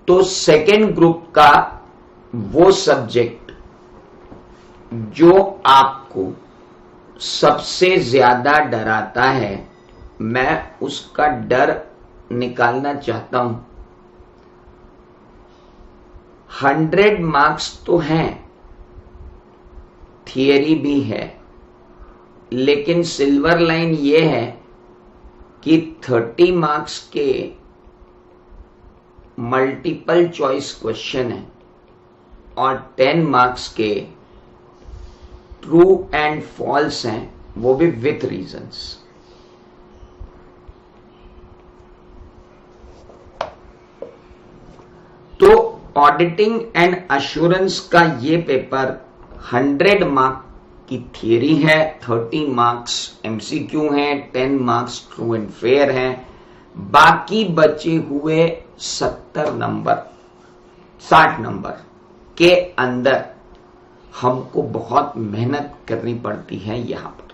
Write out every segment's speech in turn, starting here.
तो second group का वो सब्जेक्ट जो आपको सबसे ज्यादा डराता है, मैं उसका डर निकालना चाहता हूं। 100 मार्क्स तो हैं, थियरी भी है, लेकिन सिल्वर लाइन ये है कि 30 मार्क्स के मल्टीपल चॉइस क्वेश्चन है और 10 मार्क्स के ट्रू एंड फॉल्स हैं, वो भी विथ रीजंस। तो ऑडिटिंग एंड अश्योरेंस का ये पेपर 100 मार्क की थियरी है, 30 मार्क्स एमसीक्यू हैं, 10 मार्क्स ट्रू एंड फेयर हैं, बाकी बचे हुए 70 नंबर 60 नंबर के अंदर हमको बहुत मेहनत करनी पड़ती है। यहां पर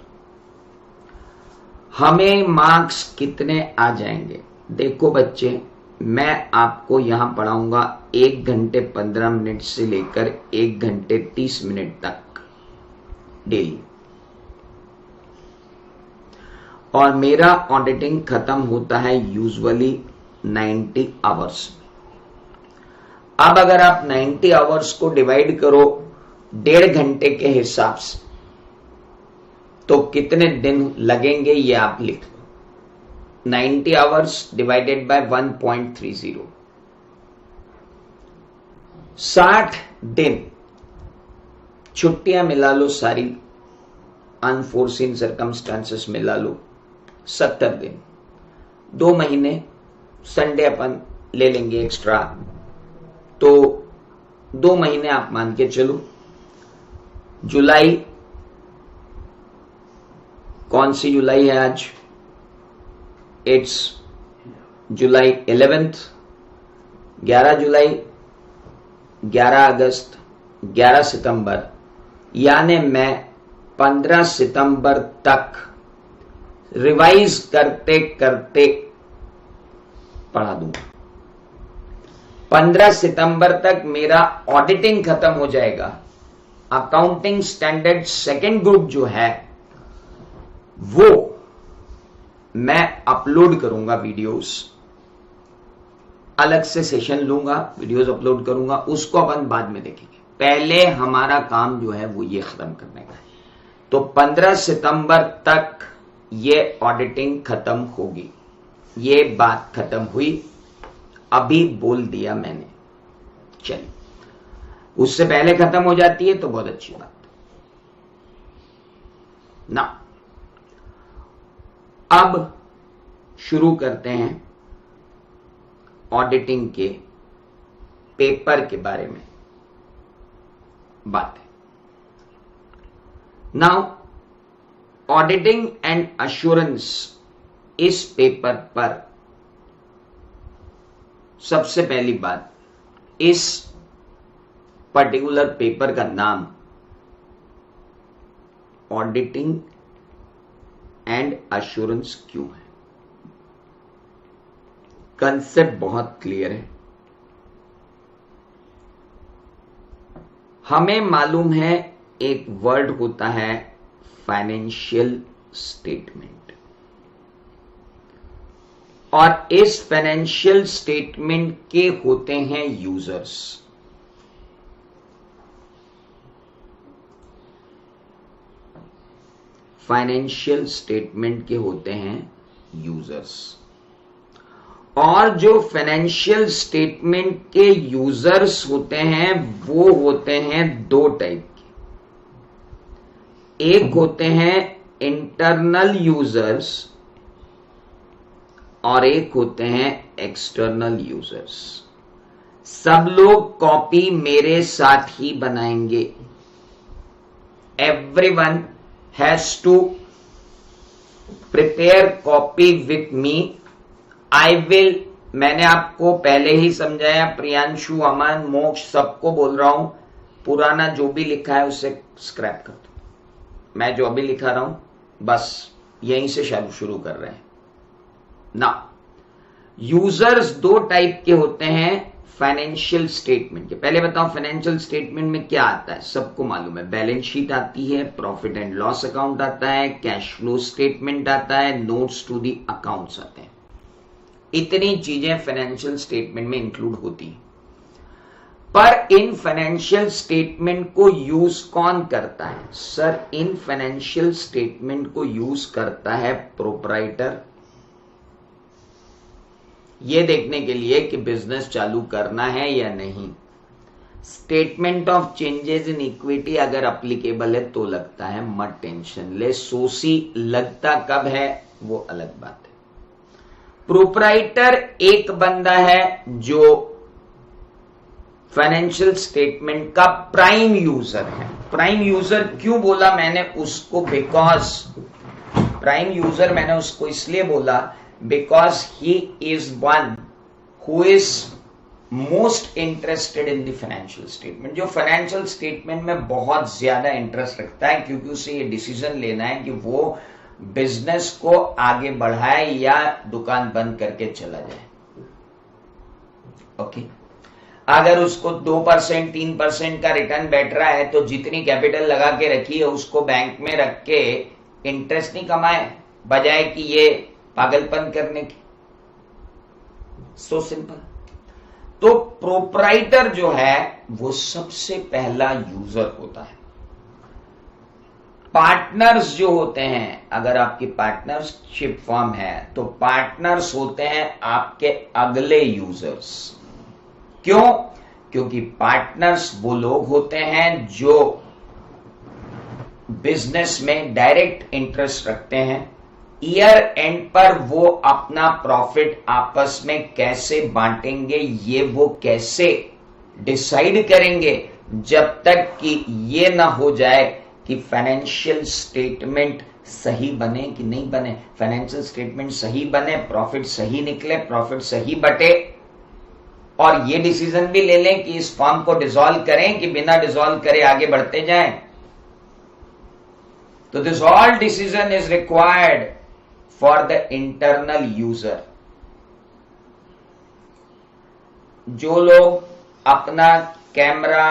हमें मार्क्स कितने आ जाएंगे? देखो बच्चे, मैं आपको यहां पढ़ाऊंगा 1 घंटे 15 मिनट से लेकर 1 घंटे 30 मिनट तक डेली, और मेरा ऑडिटिंग खत्म होता है यूजुअली 90 आवर्स। अब अगर आप 90 आवर्स को डिवाइड करो 1.5 घंटे के हिसाब से, तो कितने दिन लगेंगे ये आप लिख लो। 90 आवर्स डिवाइडेड बाय 1.30, 60 दिन, छुट्टियां मिला लो सारी, अनफोर्सिन सर्कमस्टांसेस मिला लो, 70 दिन, 2 महीने, संडे अपन ले लेंगे एक्स्ट्रा, तो 2 महीने आप मान के चलो। जुलाई, कौन सी जुलाई है आज? इट्स जुलाई 11th, 11 जुलाई, 11 अगस्त, 11 सितंबर, यानी मैं 15 सितंबर तक रिवाइज करते करते पढ़ा दूंगा। 15 सितंबर तक मेरा ऑडिटिंग खत्म हो जाएगा। अकाउंटिंग स्टैंडर्ड सेकेंड ग्रुप जो है वो मैं अपलोड करूंगा वीडियोस, अलग से सेशन लूंगा, वीडियोस अपलोड करूंगा, उसको अपन बाद में देखेंगे। पहले हमारा काम जो है वो ये खत्म करने का है। तो 15 सितंबर तक ये ऑडिटिंग खत्म होगी। ये बात खत्म हुई, अभी बोल दिया मैंने। चलिए, उससे पहले खत्म हो जाती है तो बहुत अच्छी बात ना। अब शुरू करते हैं ऑडिटिंग के पेपर के बारे में बातें। नाउ, ऑडिटिंग एंड अश्योरेंस, इस पेपर पर सबसे पहली बात, इस पर्टिकुलर पेपर का नाम ऑडिटिंग एंड अश्योरेंस क्यों है? कंसेप्ट बहुत क्लियर है। हमें मालूम है एक वर्ड होता है फाइनेंशियल स्टेटमेंट, और इस फाइनेंशियल स्टेटमेंट के होते हैं यूजर्स। फाइनेंशियल स्टेटमेंट के होते हैं यूजर्स, और जो फाइनेंशियल स्टेटमेंट के यूजर्स होते हैं वो होते हैं 2 टाइप के। एक होते हैं इंटरनल यूजर्स और एक होते हैं एक्सटर्नल यूजर्स। सब लोग कॉपी मेरे साथ ही बनाएंगे। Everyone has to prepare copy with me. I will, मैंने आपको पहले ही समझाया, प्रियांशु, अमन, मोक्ष, सबको बोल रहा हूं, पुराना जो भी लिखा है उसे स्क्रैप कर दो। मैं जो अभी लिखा रहा हूं बस यहीं से शुरू कर रहे हैं ना। यूजर्स 2 टाइप के होते हैं फाइनेंशियल स्टेटमेंट के, पहले बताओ फाइनेंशियल स्टेटमेंट में क्या आता है, सबको मालूम है, बैलेंस शीट आती है, प्रॉफिट एंड लॉस अकाउंट आता है, कैश फ्लो स्टेटमेंट आता है, नोट्स टू दी अकाउंट्स आते हैं। इतनी चीजें फाइनेंशियल स्टेटमेंट में इंक्लूड होती हैं। पर इन फाइनेंशियल स्टेटमेंट को यूज कौन करता है? सर, इन फाइनेंशियल स्टेटमेंट को यूज करता है प्रोप्राइटर, ये देखने के लिए कि बिजनेस चालू करना है या नहीं। Statement of changes in equity अगर अप्लीकेबल है तो लगता है, मत टेंशन ले। सोसी लगता कब है वो अलग बात है। प्रोप्राइटर एक बंदा है जो फाइनेंशियल स्टेटमेंट का प्राइम यूजर है। प्राइम यूजर क्यों बोला मैंने उसको? बिकॉज प्राइम यूजर मैंने उसको इसलिए बोला because he is one who is most interested in the financial statement, जो फाइनेंशियल स्टेटमेंट में बहुत ज्यादा इंटरेस्ट रखता है, क्योंकि उसे ये डिसीजन लेना है कि वो बिजनेस को आगे बढ़ाए या दुकान बंद करके चला जाए। ओके, अगर उसको 2% 3% का रिटर्न बैठ रहा है तो जितनी कैपिटल लगा के रखी है उसको बैंक में रख के इंटरेस्ट नहीं कमाए, बजाय कि ये पागलपन करने की। So simple. तो प्रोप्राइटर जो है वो सबसे पहला यूजर होता है। पार्टनर्स जो होते हैं, अगर आपकी पार्टनरशिप फर्म है तो पार्टनर्स होते हैं आपके अगले यूजर्स। क्यों? क्योंकि पार्टनर्स वो लोग होते हैं जो बिजनेस में डायरेक्ट इंटरेस्ट रखते हैं। ईयर एंड पर वो अपना प्रॉफिट आपस में कैसे बांटेंगे, ये वो कैसे डिसाइड करेंगे, जब तक कि ये ना हो जाए कि फाइनेंशियल स्टेटमेंट सही बने कि नहीं बने। फाइनेंशियल स्टेटमेंट सही बने, प्रॉफिट सही निकले, प्रॉफिट सही बटे, और ये डिसीजन भी ले लें कि इस फर्म को डिसॉल्व करें कि बिना डिसॉल्व करे आगे बढ़ते जाएं। तो this all decision is required for the internal user. जो लोग अपना कैमरा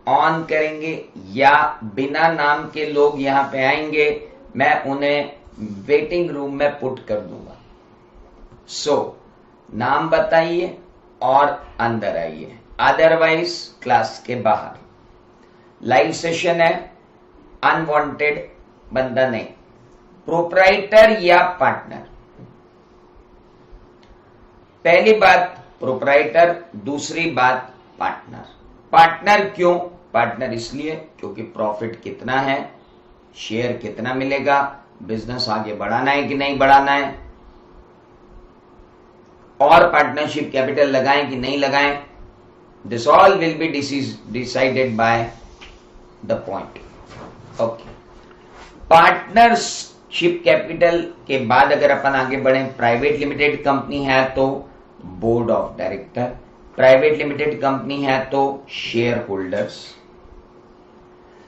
ऑन करेंगे या बिना नाम के लोग यहां पे आएंगे, मैं उन्हें वेटिंग रूम में पुट कर दूंगा। सो नाम बताइए और अंदर आइए, अदरवाइज क्लास के बाहर। लाइव सेशन है, अनवांटेड बंदा नहीं। प्रोप्राइटर या पार्टनर, पहली बात प्रोप्राइटर, दूसरी बात पार्टनर। पार्टनर क्यों? पार्टनर इसलिए क्योंकि प्रॉफिट कितना है, शेयर कितना मिलेगा, बिजनेस आगे बढ़ाना है कि नहीं बढ़ाना है, और पार्टनरशिप कैपिटल लगाएं कि नहीं लगाएं, this all will be decided by the point. Okay, partnership capital के बाद अगर अपन आगे बढ़े, प्राइवेट लिमिटेड कंपनी है तो board of director, private limited company है तो share holders.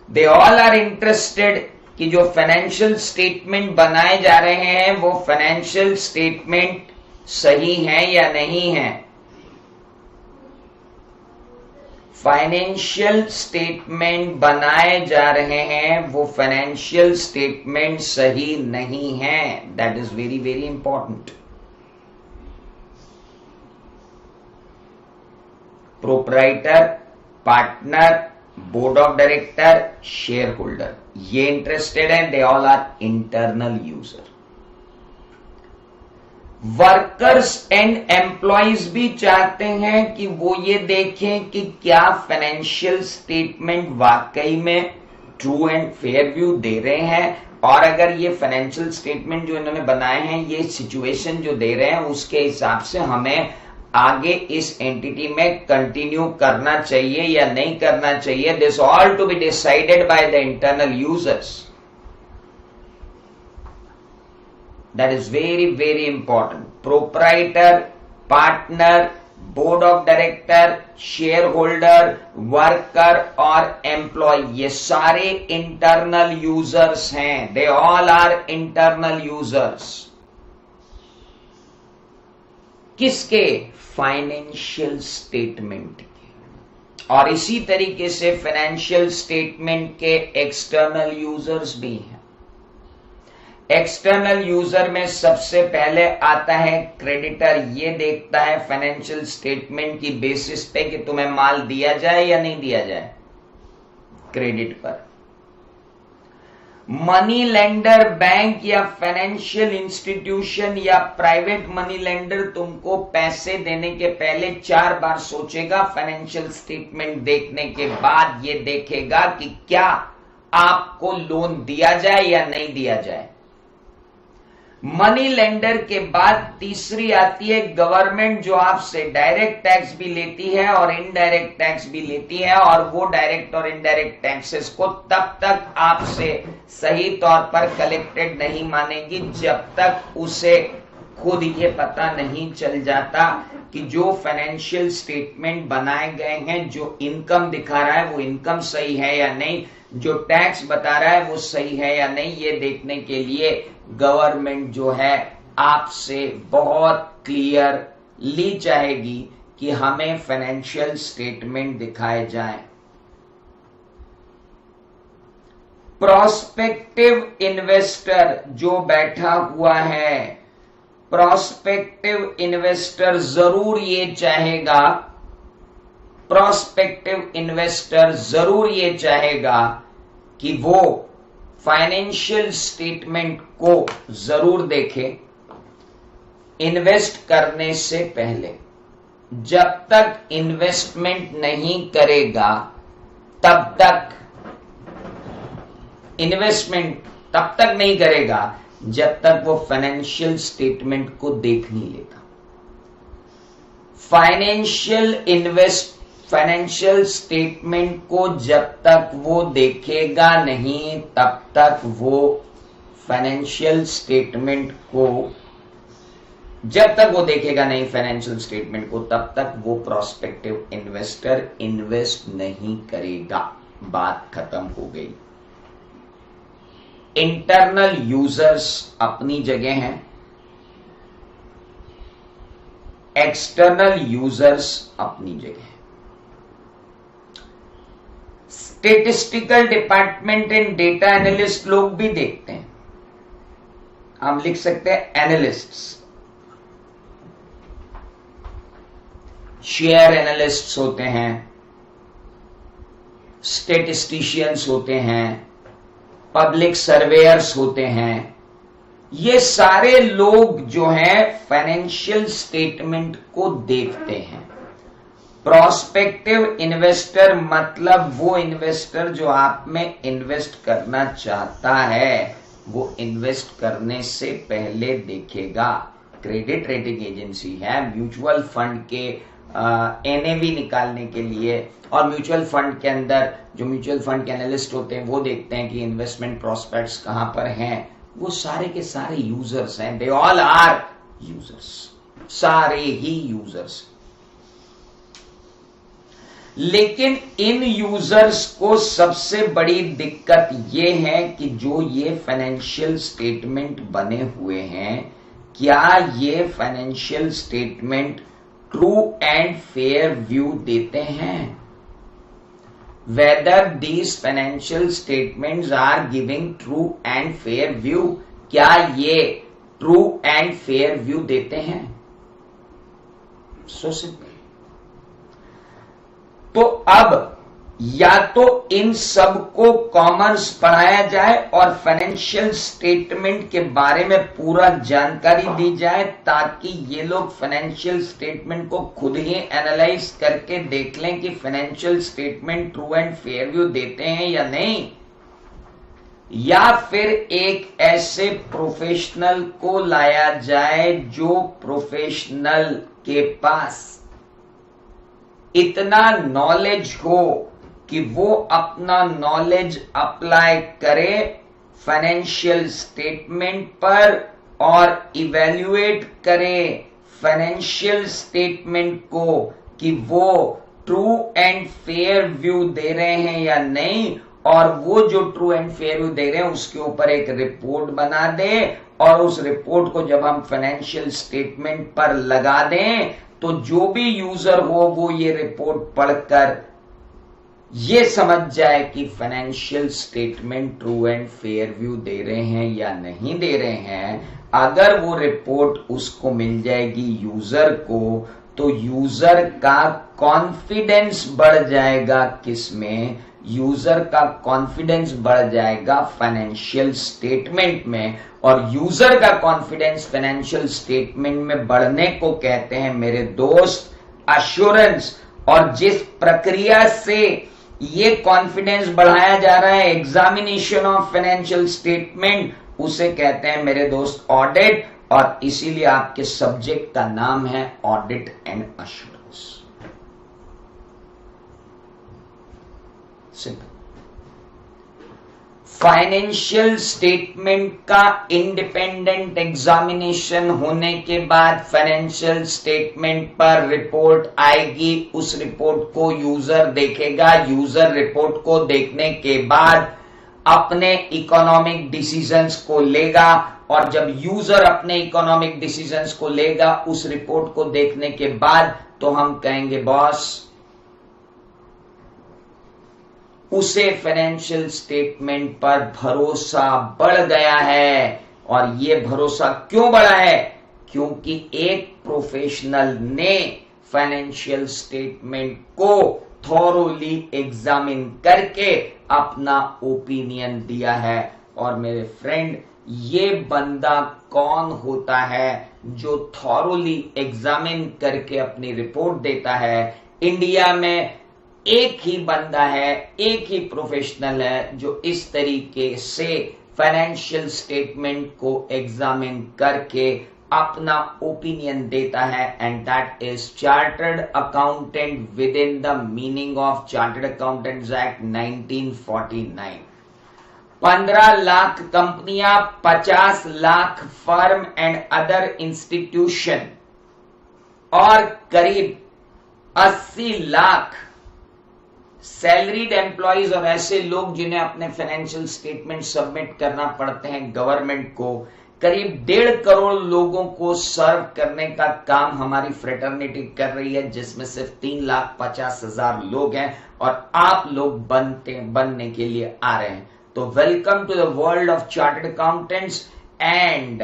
They all are interested कि जो फाइनेंशियल स्टेटमेंट बनाए जा रहे हैं वो फाइनेंशियल स्टेटमेंट सही है या नहीं है। फाइनेंशियल स्टेटमेंट बनाए जा रहे हैं वो फाइनेंशियल स्टेटमेंट सही नहीं है। That is very very important. Proprietor, partner, board of director, share holder, ये इंटरेस्टेड है, they all are internal user. Workers and employees भी चाहते हैं कि वो ये देखें कि क्या फाइनेंशियल स्टेटमेंट वाकई में ट्रू एंड फेयर व्यू दे रहे हैं, और अगर ये फाइनेंशियल स्टेटमेंट जो इन्होंने बनाए हैं, ये सिचुएशन जो दे रहे हैं, उसके हिसाब से हमें आगे इस एंटिटी में कंटिन्यू करना चाहिए या नहीं करना चाहिए। This all to be decided by the internal users. That is very very important. Proprietor, partner, board of director, shareholder, worker और employee, ये सारे internal users हैं। They all are internal users. किसके? फाइनेंशियल स्टेटमेंट के। और इसी तरीके से फाइनेंशियल स्टेटमेंट के एक्सटर्नल यूजर्स भी हैं। एक्सटर्नल यूजर में सबसे पहले आता है क्रेडिटर। ये देखता है फाइनेंशियल स्टेटमेंट की बेसिस पे कि तुम्हें माल दिया जाए या नहीं दिया जाए, क्रेडिट पर। मनी लेंडर बैंक या फाइनेंशियल इंस्टीट्यूशन या प्राइवेट मनी लेंडर तुमको पैसे देने के पहले 4 बार सोचेगा। फाइनेंशियल स्टेटमेंट देखने के बाद ये देखेगा कि क्या आपको लोन दिया जाए या नहीं दिया जाए। मनी लेंडर के बाद तीसरी आती है गवर्नमेंट, जो आपसे डायरेक्ट टैक्स भी लेती है और इनडायरेक्ट टैक्स भी लेती है, और वो डायरेक्ट और इनडायरेक्ट टैक्सेस को तब तक आपसे सही तौर पर कलेक्टेड नहीं मानेगी जब तक उसे खुद ये पता नहीं चल जाता कि जो फाइनेंशियल स्टेटमेंट बनाए गए हैं, जो इनकम दिखा रहा है वो इनकम सही है या नहीं, जो टैक्स बता रहा है वो सही है या नहीं। ये देखने के लिए गवर्नमेंट जो है आपसे बहुत क्लियरली चाहेगी कि हमें फाइनेंशियल स्टेटमेंट दिखाए जाएं। प्रोस्पेक्टिव इन्वेस्टर जो बैठा हुआ है, प्रोस्पेक्टिव इन्वेस्टर जरूर ये चाहेगा, प्रोस्पेक्टिव इन्वेस्टर जरूर ये चाहेगा कि वो फाइनेंशियल स्टेटमेंट को जरूर देखे इन्वेस्ट करने से पहले। जब तक इन्वेस्टमेंट नहीं करेगा तब तक इन्वेस्टमेंट तब तक नहीं करेगा जब तक वो फाइनेंशियल स्टेटमेंट को देख नहीं लेगा। फाइनेंशियल स्टेटमेंट को जब तक वो देखेगा नहीं तब तक वो फाइनेंशियल स्टेटमेंट को जब तक वो देखेगा नहीं फाइनेंशियल स्टेटमेंट को तब तक वो प्रोस्पेक्टिव इन्वेस्टर इन्वेस्ट नहीं करेगा। बात खत्म हो गई। इंटरनल यूजर्स अपनी जगह हैं, एक्सटर्नल यूजर्स अपनी जगह। Statistical department and data analyst लोग भी देखते हैं, हम लिख सकते हैं एनालिस्ट्स। शेयर एनालिस्ट्स होते हैं, स्टेटिस्टिशियंस होते हैं, पब्लिक सर्वेयर्स होते हैं। ये सारे लोग जो हैं फाइनेंशियल स्टेटमेंट को देखते हैं। प्रोस्पेक्टिव इन्वेस्टर मतलब वो इन्वेस्टर जो आप में इन्वेस्ट करना चाहता है, वो इन्वेस्ट करने से पहले देखेगा। क्रेडिट रेटिंग एजेंसी है म्यूचुअल फंड के एनएवी निकालने के लिए, और म्यूचुअल फंड के अंदर जो म्यूचुअल फंड के एनालिस्ट होते हैं वो देखते हैं कि इन्वेस्टमेंट प्रोस्पेक्ट्स कहां पर हैं। वो सारे के सारे यूजर्स हैं, दे ऑल आर यूजर्स, सारे ही यूजर्स। लेकिन इन यूजर्स को सबसे बड़ी दिक्कत ये है कि जो ये फाइनेंशियल स्टेटमेंट बने हुए हैं, क्या ये financial statement true and fair view देते हैं? Whether these financial statements are giving true and fair view, क्या ये true and fair view देते हैं? So simple। तो अब या तो इन सब को कॉमर्स पढ़ाया जाए और फाइनेंशियल स्टेटमेंट के बारे में पूरा जानकारी दी जाए, ताकि ये लोग फाइनेंशियल स्टेटमेंट को खुद ही एनालाइज करके देख लें कि financial statement true and fair view देते हैं या नहीं। या फिर एक ऐसे प्रोफेशनल को लाया जाए जो प्रोफेशनल के पास इतना नॉलेज हो कि वो अपना नॉलेज अप्लाई करे फाइनेंशियल स्टेटमेंट पर और इवैल्यूएट करे फाइनेंशियल स्टेटमेंट को कि वो ट्रू एंड फेयर व्यू दे रहे हैं या नहीं, और वो जो ट्रू एंड फेयर व्यू दे रहे हैं उसके ऊपर एक रिपोर्ट बना दें, और उस रिपोर्ट को जब हम फाइनेंशियल स्टेटमेंट पर लगा दें तो जो भी यूजर हो वो ये रिपोर्ट पढ़कर ये समझ जाए कि financial statement true and fair view दे रहे हैं या नहीं दे रहे हैं। अगर वो रिपोर्ट उसको मिल जाएगी यूजर को, तो यूजर का कॉन्फिडेंस बढ़ जाएगा किसमें? यूजर का कॉन्फिडेंस बढ़ जाएगा फाइनेंशियल स्टेटमेंट में, और यूजर का कॉन्फिडेंस फाइनेंशियल स्टेटमेंट में बढ़ने को कहते हैं मेरे दोस्त अश्योरेंस। और जिस प्रक्रिया से ये कॉन्फिडेंस बढ़ाया जा रहा है एग्जामिनेशन ऑफ फाइनेंशियल स्टेटमेंट, उसे कहते हैं मेरे दोस्त ऑडिट, और इसीलिए आपके सब्जेक्ट का नाम है audit and assurance. Simple. Financial statement का इंडिपेंडेंट एग्जामिनेशन होने के बाद फाइनेंशियल स्टेटमेंट पर रिपोर्ट आएगी, उस रिपोर्ट को यूजर देखेगा, यूजर रिपोर्ट को देखने के बाद अपने इकोनॉमिक डिसीजंस को लेगा, और जब यूजर अपने इकोनॉमिक डिसीजंस को लेगा उस रिपोर्ट को देखने के बाद, तो हम कहेंगे बॉस उसे फाइनेंशियल स्टेटमेंट पर भरोसा बढ़ गया है। और ये भरोसा क्यों बढ़ा है? क्योंकि एक प्रोफेशनल ने फाइनेंशियल स्टेटमेंट को थॉरोली एग्जामिन करके अपना ओपिनियन दिया है। और मेरे फ्रेंड, ये बंदा कौन होता है जो थॉरोली एग्जामिन करके अपनी रिपोर्ट देता है? इंडिया में एक ही बंदा है, एक ही प्रोफेशनल है जो इस तरीके से फाइनेंशियल स्टेटमेंट को एग्जामिन करके अपना ओपिनियन देता है, and that is chartered accountant with in the meaning of chartered accountants act 1949। 15 lakh कंपनियां, 50 lakh firm and other institution और करीब 80 लाख सैलरीड एम्प्लॉइज और ऐसे लोग जिन्हें अपने फाइनेंशियल स्टेटमेंट सबमिट करना पड़ते हैं गवर्नमेंट को, करीब 1.5 करोड़ लोगों को सर्व करने का काम हमारी फ्रेटर्निटी कर रही है, जिसमें सिर्फ 3,50,000 लोग हैं और आप लोग बनने के लिए आ रहे हैं। तो welcome to the world of chartered accountants. And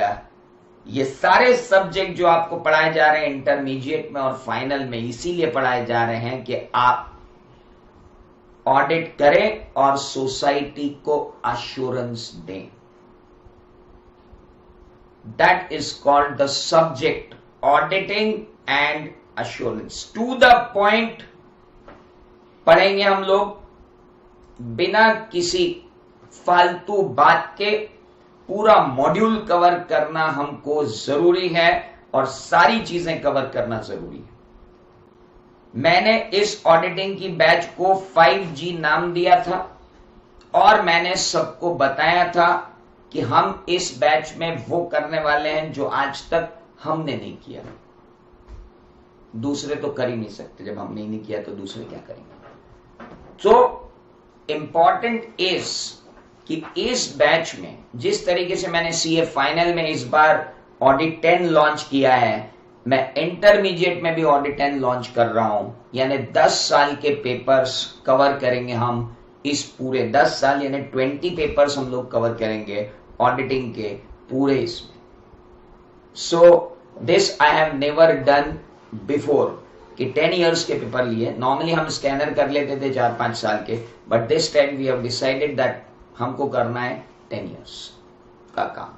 ये सारे सब्जेक्ट जो आपको पढ़ाए जा रहे हैं इंटरमीडिएट में और फाइनल में इसीलिए पढ़ाए जा रहे हैं कि आप ऑडिट करें और सोसाइटी को अश्योरेंस दें। That is called the subject auditing and assurance. To the point पढ़ेंगे हम लोग, बिना किसी फालतू बात के। पूरा मॉड्यूल कवर करना हमको जरूरी है और सारी चीजें कवर करना जरूरी है। मैंने इस ऑडिटिंग की बैच को 5G नाम दिया था और मैंने सबको बताया था कि हम इस बैच में वो करने वाले हैं जो आज तक हमने नहीं किया। दूसरे तो कर ही नहीं सकते, जब हमने नहीं किया तो दूसरे क्या करेंगे। तो इंपॉर्टेंट इज कि इस बैच में जिस तरीके से मैंने CA फाइनल में इस बार ऑडिट 10 लॉन्च किया है, मैं इंटरमीडिएट में भी ऑडिट 10 लॉन्च कर रहा हूं। यानी 10 साल के पेपर्स कवर करेंगे हम इस पूरे 10 साल, यानी 20 पेपर्स हम लोग कवर करेंगे ऑडिटिंग के पूरे इसमें। So this I have never done before कि 10 इयर्स के पेपर लिए। नॉर्मली हम स्कैनर कर लेते थे 4-5 साल के, but this time we have decided that हमको करना है 10 इयर्स का काम।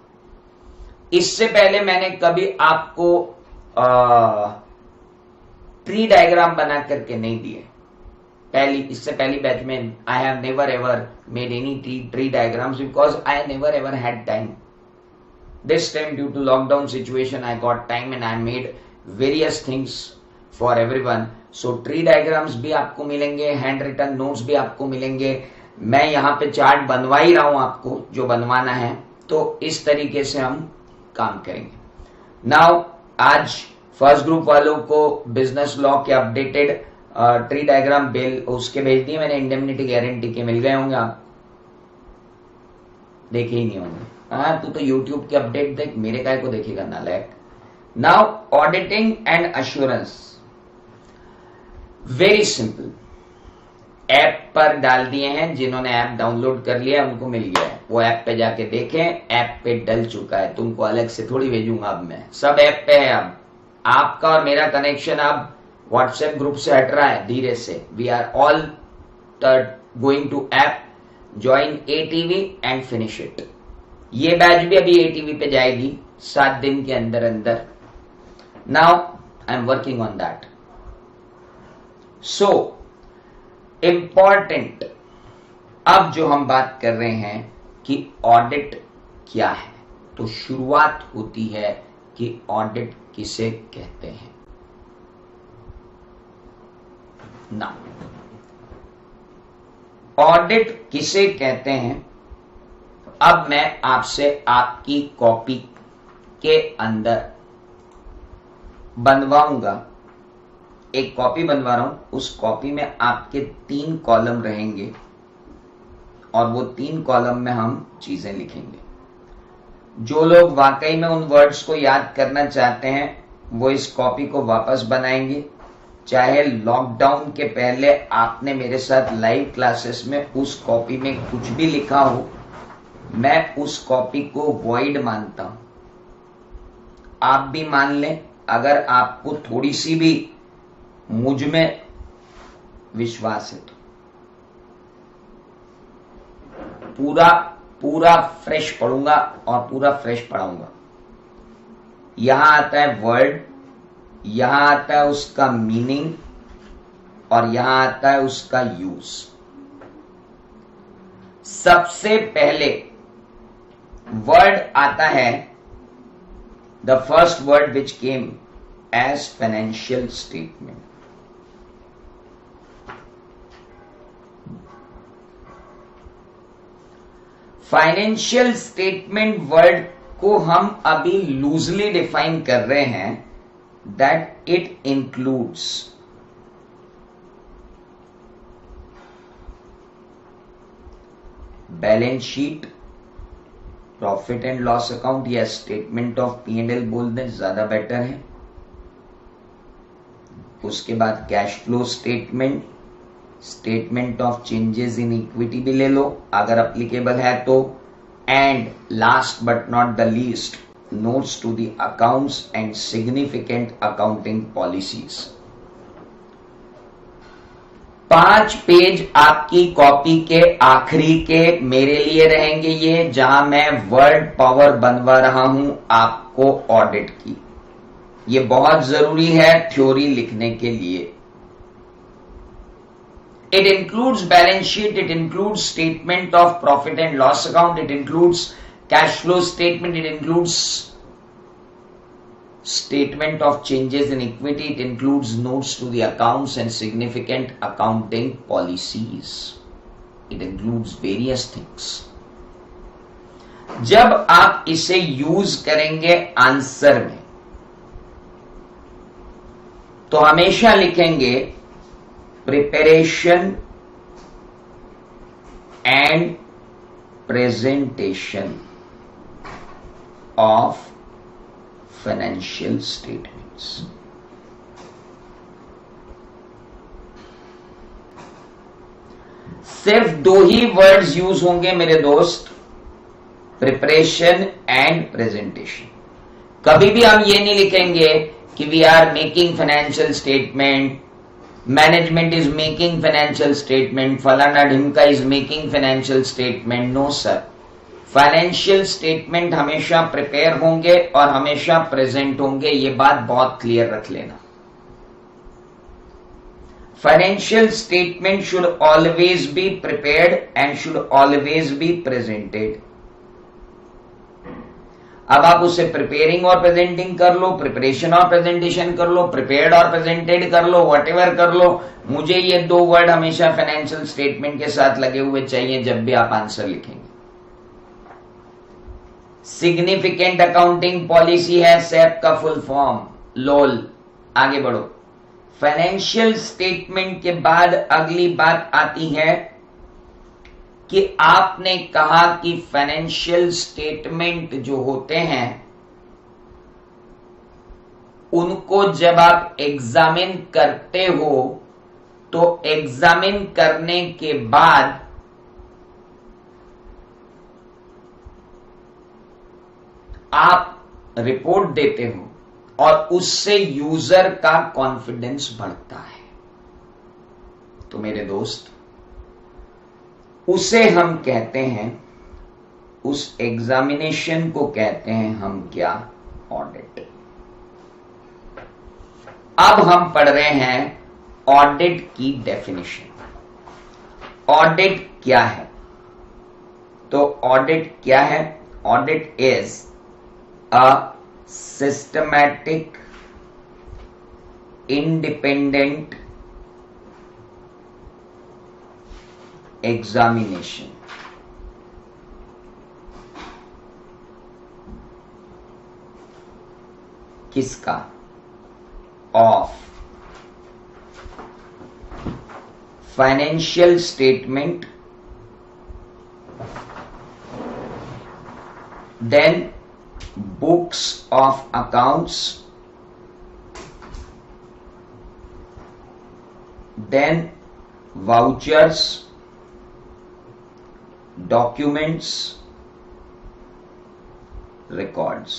इससे पहले मैंने कभी आपको ट्री डायग्राम बना करके नहीं दिए। इससे पहली बैच में I have never ever made any tree diagrams because I never ever had time. This time due to lockdown situation I got time and I made various things for everyone. So tree diagrams भी आपको मिलेंगे, hand written notes भी आपको मिलेंगे। मैं यहां पे chart बनवा ही रहा हूं आपको जो बनवाना है, तो इस तरीके से हम काम करेंगे। नाउ आज फर्स्ट ग्रुप वालों को बिजनेस लॉ के अपडेटेड ट्री डायग्राम बिल उसके भेज दिए मैंने, इंडेमनिटी गारंटी के मिल गए होंगे आप, देखे ही नहीं होंगे। हाँ, तू तो यूट्यूब के अपडेट देख, मेरे काय को देखेगा नालायक। Now auditing and assurance, very simple. App पर डाल दिए हैं, जिन्होंने ऐप डाउनलोड कर लिया उनको मिल गया है, वो ऐप पे जाके देखें, ऐप पे डल चुका है, तुमको अलग से थोड़ी भेजूंगा अब मैं, सब ऐप पे है। अब आपका और मेरा कनेक्शन अब व्हाट्सएप ग्रुप से हट रहा है धीरे से। We are all going to app, join ATV and finish it. ये बैच भी अभी एटीवी पे जाएगी 7 दिन के अंदर अंदर। Now I am working on that. So important, अब जो हम बात कर रहे हैं कि ऑडिट क्या है, तो शुरुआत होती है कि ऑडिट किसे कहते हैं ना। ऑडिट किसे कहते हैं, अब मैं आपसे आपकी कॉपी के अंदर बनवाऊंगा, एक कॉपी बनवा रहा हूं, उस कॉपी में आपके 3 कॉलम रहेंगे और वो 3 कॉलम में हम चीजें लिखेंगे। जो लोग वाकई में उन वर्ड्स को याद करना चाहते हैं वो इस कॉपी को वापस बनाएंगे, चाहे लॉकडाउन के पहले आपने मेरे साथ लाइव क्लासेस में उस कॉपी में कुछ भी लिखा हो, मैं उस कॉपी को वॉइड मानता हूं, आप भी मान लें। अगर आपको थोड़ी सी भी मुझ में विश्वास है तो पूरा फ्रेश पढ़ूंगा और पूरा फ्रेश पढ़ाऊंगा। यहां आता है वर्ड, यहां आता है उसका मीनिंग और यहां आता है उसका यूज। सबसे पहले वर्ड आता है, the first word which came as financial statement. Financial statement word को हम अभी लूजली डिफाइन कर रहे हैं, that it includes balance sheet, profit and loss account या स्टेटमेंट ऑफ P&L बोल दें ज्यादा बेटर है। उसके बाद cash flow statement, statement of changes in equity भी ले लो अगर अप्लीकेबल है तो, and last but not the least notes to the accounts and significant accounting policies. 5 page आपकी कॉपी के आखिरी के मेरे लिए रहेंगे ये, जहां मैं वर्ड पावर बनवा रहा हूं आपको ऑडिट की। ये बहुत जरूरी है थ्योरी लिखने के लिए। It includes balance sheet, it includes statement of profit and loss account, it includes cash flow statement, it includes statement of changes in equity, it includes notes to the accounts and significant accounting policies. It includes various things. जब आप इसे use करेंगे answer में तो हमेशा लिखेंगे preparation and presentation of financial statements. सिर्फ 2 ही words use होंगे मेरे दोस्त, प्रिपरेशन एंड प्रेजेंटेशन। कभी भी हम ये नहीं लिखेंगे कि we are making financial statement, management is making financial statement, फलाना ढिमका is making financial statement. No sir, financial statement हमेशा प्रिपेयर होंगे और हमेशा प्रेजेंट होंगे, ये बात बहुत क्लियर रख लेना। Financial statement should always be prepared and should always be presented. अब आप उसे प्रिपेयरिंग और प्रेजेंटिंग कर लो, प्रिपरेशन और प्रेजेंटेशन कर लो, प्रिपेयर्ड और प्रेजेंटेड कर लो, व्हाटएवर कर लो, मुझे ये 2 वर्ड हमेशा फाइनेंशियल स्टेटमेंट के साथ लगे हुए चाहिए जब भी आप आंसर लिखेंगे। सिग्निफिकेंट अकाउंटिंग पॉलिसी है सैप का फुल फॉर्म, लोल। आगे बढ़ो। फाइनेंशियल स्टेटमेंट के बाद अगली बात आती है कि आपने कहा कि फाइनेंशियल स्टेटमेंट जो होते हैं उनको जब आप एग्जामिन करते हो तो एग्जामिन करने के बाद आप रिपोर्ट देते हो और उससे यूजर का कॉन्फिडेंस बढ़ता है। तो मेरे दोस्त, उसे हम कहते हैं, उस एग्जामिनेशन को कहते हैं हम क्या? ऑडिट। अब हम पढ़ रहे हैं ऑडिट की डेफिनेशन। ऑडिट क्या है? तो ऑडिट क्या है? Audit is a systematic independent examination किसका? Of financial statement, then books of accounts, then vouchers, documents, records.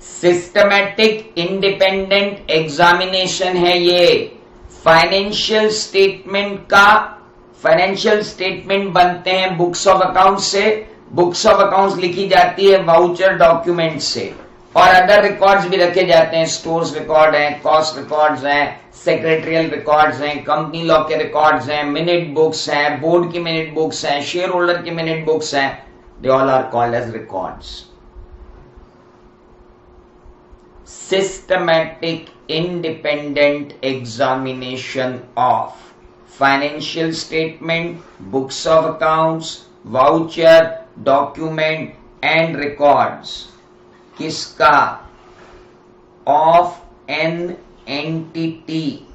Systematic independent examination है ये। फाइनेंशियल स्टेटमेंट का, फाइनेंशियल स्टेटमेंट बनते हैं बुक्स ऑफ अकाउंट्स से, बुक्स ऑफ अकाउंट्स लिखी जाती है वाउचर डॉक्यूमेंट से, और अदर रिकॉर्ड्स भी रखे जाते हैं। स्टोर्स रिकॉर्ड हैं, कॉस्ट रिकॉर्ड्स हैं, सेक्रेटरियल रिकॉर्ड्स हैं, कंपनी लॉ के रिकॉर्ड्स हैं, मिनट बुक्स हैं, बोर्ड की मिनट बुक्स हैं, शेयर होल्डर की मिनट बुक्स हैं। They all are called as records. Systematic independent examination of financial statement, books of accounts, voucher, document and records किसका? Of an entity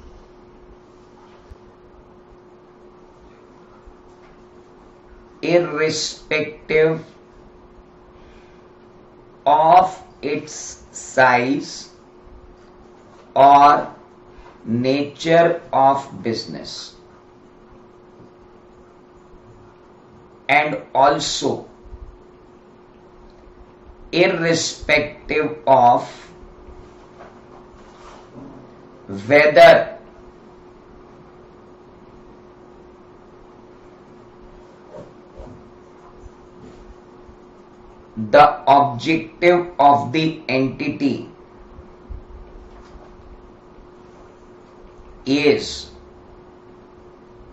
irrespective of its size or nature of business, and also irrespective of whether the objective of the entity is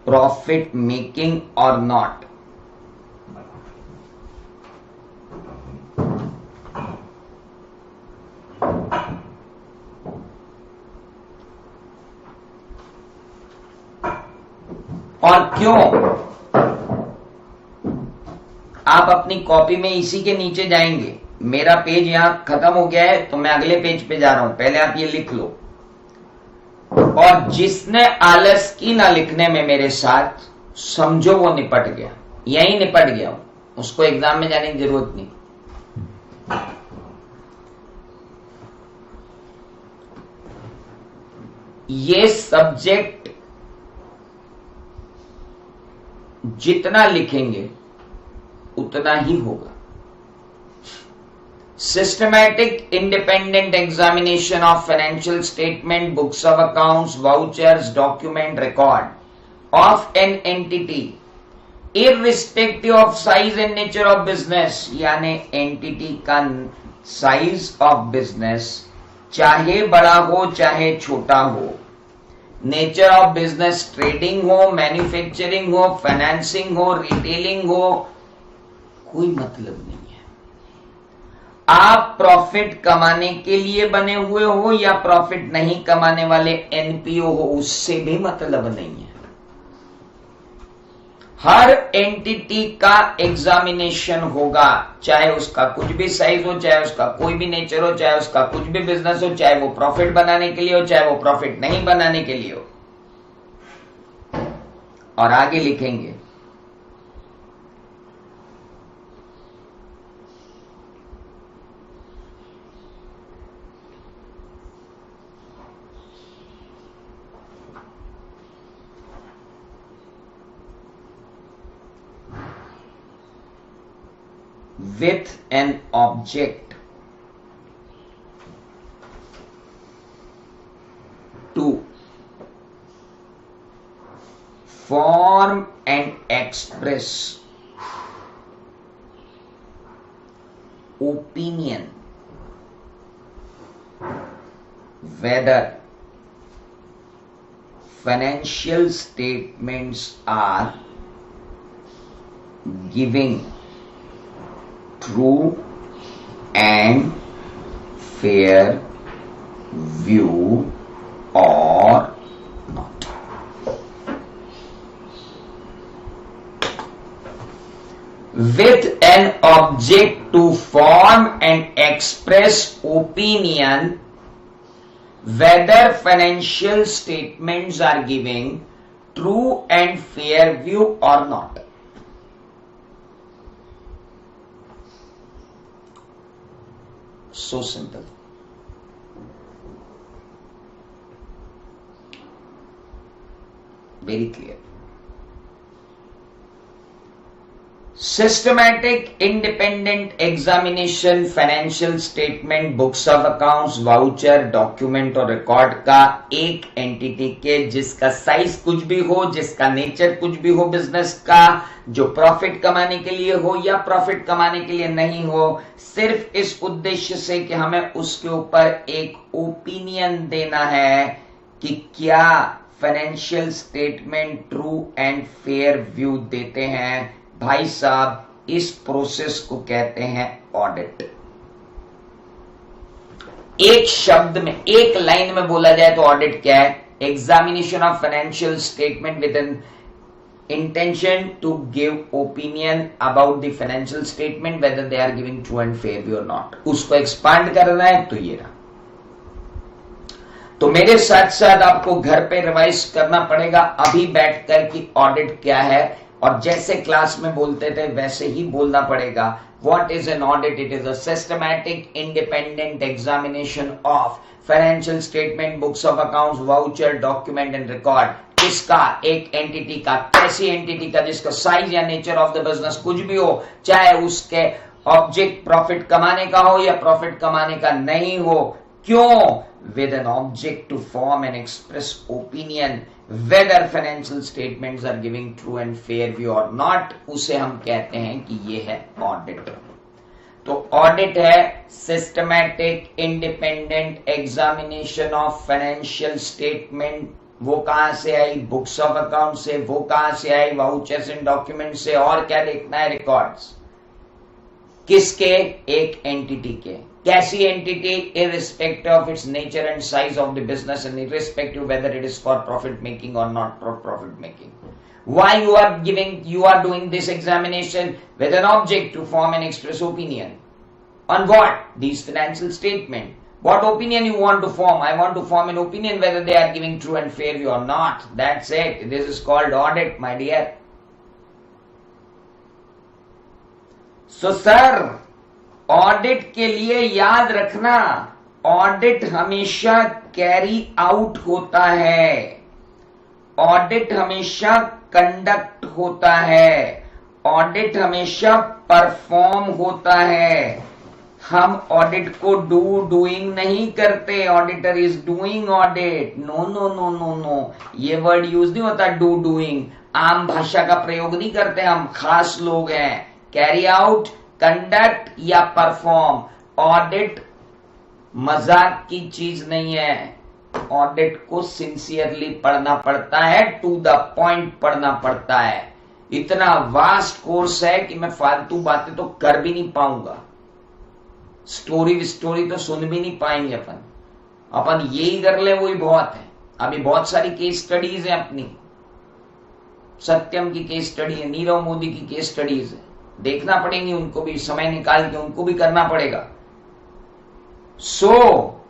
profit making or not. और क्यों? आप अपनी copy में इसी के नीचे जाएंगे। मेरा पेज यहां खत्म हो गया है तो मैं अगले पेज पे जा रहा हूं, पहले आप ये लिख लो। और जिसने आलस की ना लिखने में मेरे साथ, समझो वो निपट गया, यही निपट गया, उसको एग्जाम में जाने की जरूरत नहीं। ये सब्जेक्ट जितना लिखेंगे उतना ही होगा। Systematic independent examination of financial statement, books of accounts, vouchers, document, record of an entity irrespective of size and nature of business, यानी एंटिटी का साइज ऑफ बिजनेस चाहे बड़ा हो चाहे छोटा हो, नेचर ऑफ बिजनेस ट्रेडिंग हो, मैन्युफैक्चरिंग हो, फाइनेंसिंग हो, रिटेलिंग हो, कोई मतलब नहीं है। आप प्रॉफिट कमाने के लिए बने हुए हो या प्रॉफिट नहीं कमाने वाले एनपीओ हो, उससे भी मतलब नहीं है। हर एंटिटी का एग्जामिनेशन होगा, चाहे उसका कुछ भी साइज हो, चाहे उसका कोई भी नेचर हो, चाहे उसका कुछ भी बिजनेस हो, चाहे वो प्रॉफिट बनाने के लिए हो, चाहे वो प्रॉफिट नहीं बनाने के लिए हो। और आगे लिखेंगे with an object to form and express opinion whether financial statements are giving true and fair view or not. With an object to form and express opinion whether financial statements are giving true and fair view or not. So simple. Very clear. Systematic independent examination financial statement books of accounts voucher document और record का एक entity के जिसका size कुछ भी हो, जिसका nature कुछ भी हो बिजनेस का, जो प्रॉफिट कमाने के लिए हो या प्रॉफिट कमाने के लिए नहीं हो, सिर्फ इस उद्देश्य से कि हमें उसके ऊपर एक ओपिनियन देना है कि क्या financial statement true and fair view देते हैं। भाई साहब, इस प्रोसेस को कहते हैं ऑडिट। एक शब्द में, एक लाइन में बोला जाए तो ऑडिट क्या है? Examination of financial statement with an intention to give opinion about the financial statement whether they are giving true and fair view और नॉट। उसको एक्सपांड करना है तो ये रहा। तो मेरे साथ साथ आपको घर पे रिवाइज करना पड़ेगा अभी बैठकर कि ऑडिट क्या है, और जैसे क्लास में बोलते थे वैसे ही बोलना पड़ेगा। What is an audit? It is a systematic independent examination of financial statement, books of accounts, voucher, document and record। किसका? एक एंटिटी का। कैसी एंटिटी का? जिसका साइज या नेचर ऑफ द बिजनेस कुछ भी हो, चाहे उसके ऑब्जेक्ट प्रॉफिट कमाने का हो या प्रॉफिट कमाने का नहीं हो। क्यों? With an object to form and express opinion whether financial statements are giving true and fair view or not, उसे हम कहते हैं कि ये है ऑडिट। तो ऑडिट है systematic independent examination of financial statement. वो कहां से आई? बुक्स ऑफ अकाउंट से। वो कहां से आई? वाउचर्स एंड डॉक्यूमेंट से। और क्या देखना है? रिकॉर्ड्स। किसके? एक एंटिटी के। कैसी entity? irrespective of its nature and size of the business and irrespective whether it is for profit making or not for profit making. Why you are doing this examination with an object to form and express opinion on what? These financial statement. What opinion you want to form? I want to form an opinion whether they are giving true and fair view or not. That's it. This is called audit, my dear. So sir, audit के लिए याद रखना, audit हमेशा carry out होता है, audit हमेशा conduct होता है, ऑडिट हमेशा परफॉर्म होता है। हम ऑडिट को डूइंग नहीं करते। Auditor is doing audit. No no no no no, ये वर्ड यूज नहीं होता डूइंग। आम भाषा का प्रयोग नहीं करते हम, खास लोग हैं। कैरी आउट, कंडक्ट या परफॉर्म। ऑडिट मजाक की चीज नहीं है। ऑडिट को सिंसियरली पढ़ना पड़ता है, टू द पॉइंट पढ़ना पड़ता है। इतना वास्ट कोर्स है कि मैं फालतू बातें तो कर भी नहीं पाऊंगा, स्टोरी तो सुन भी नहीं पाएंगे अपन यही कर ले वही बहुत है। अभी बहुत सारी केस स्टडीज है अपनी, सत्यम की केस स्टडी है, नीरव मोदी की केस स्टडीज है, देखना पड़ेंगी उनको भी, समय निकाल के उनको भी करना पड़ेगा। सो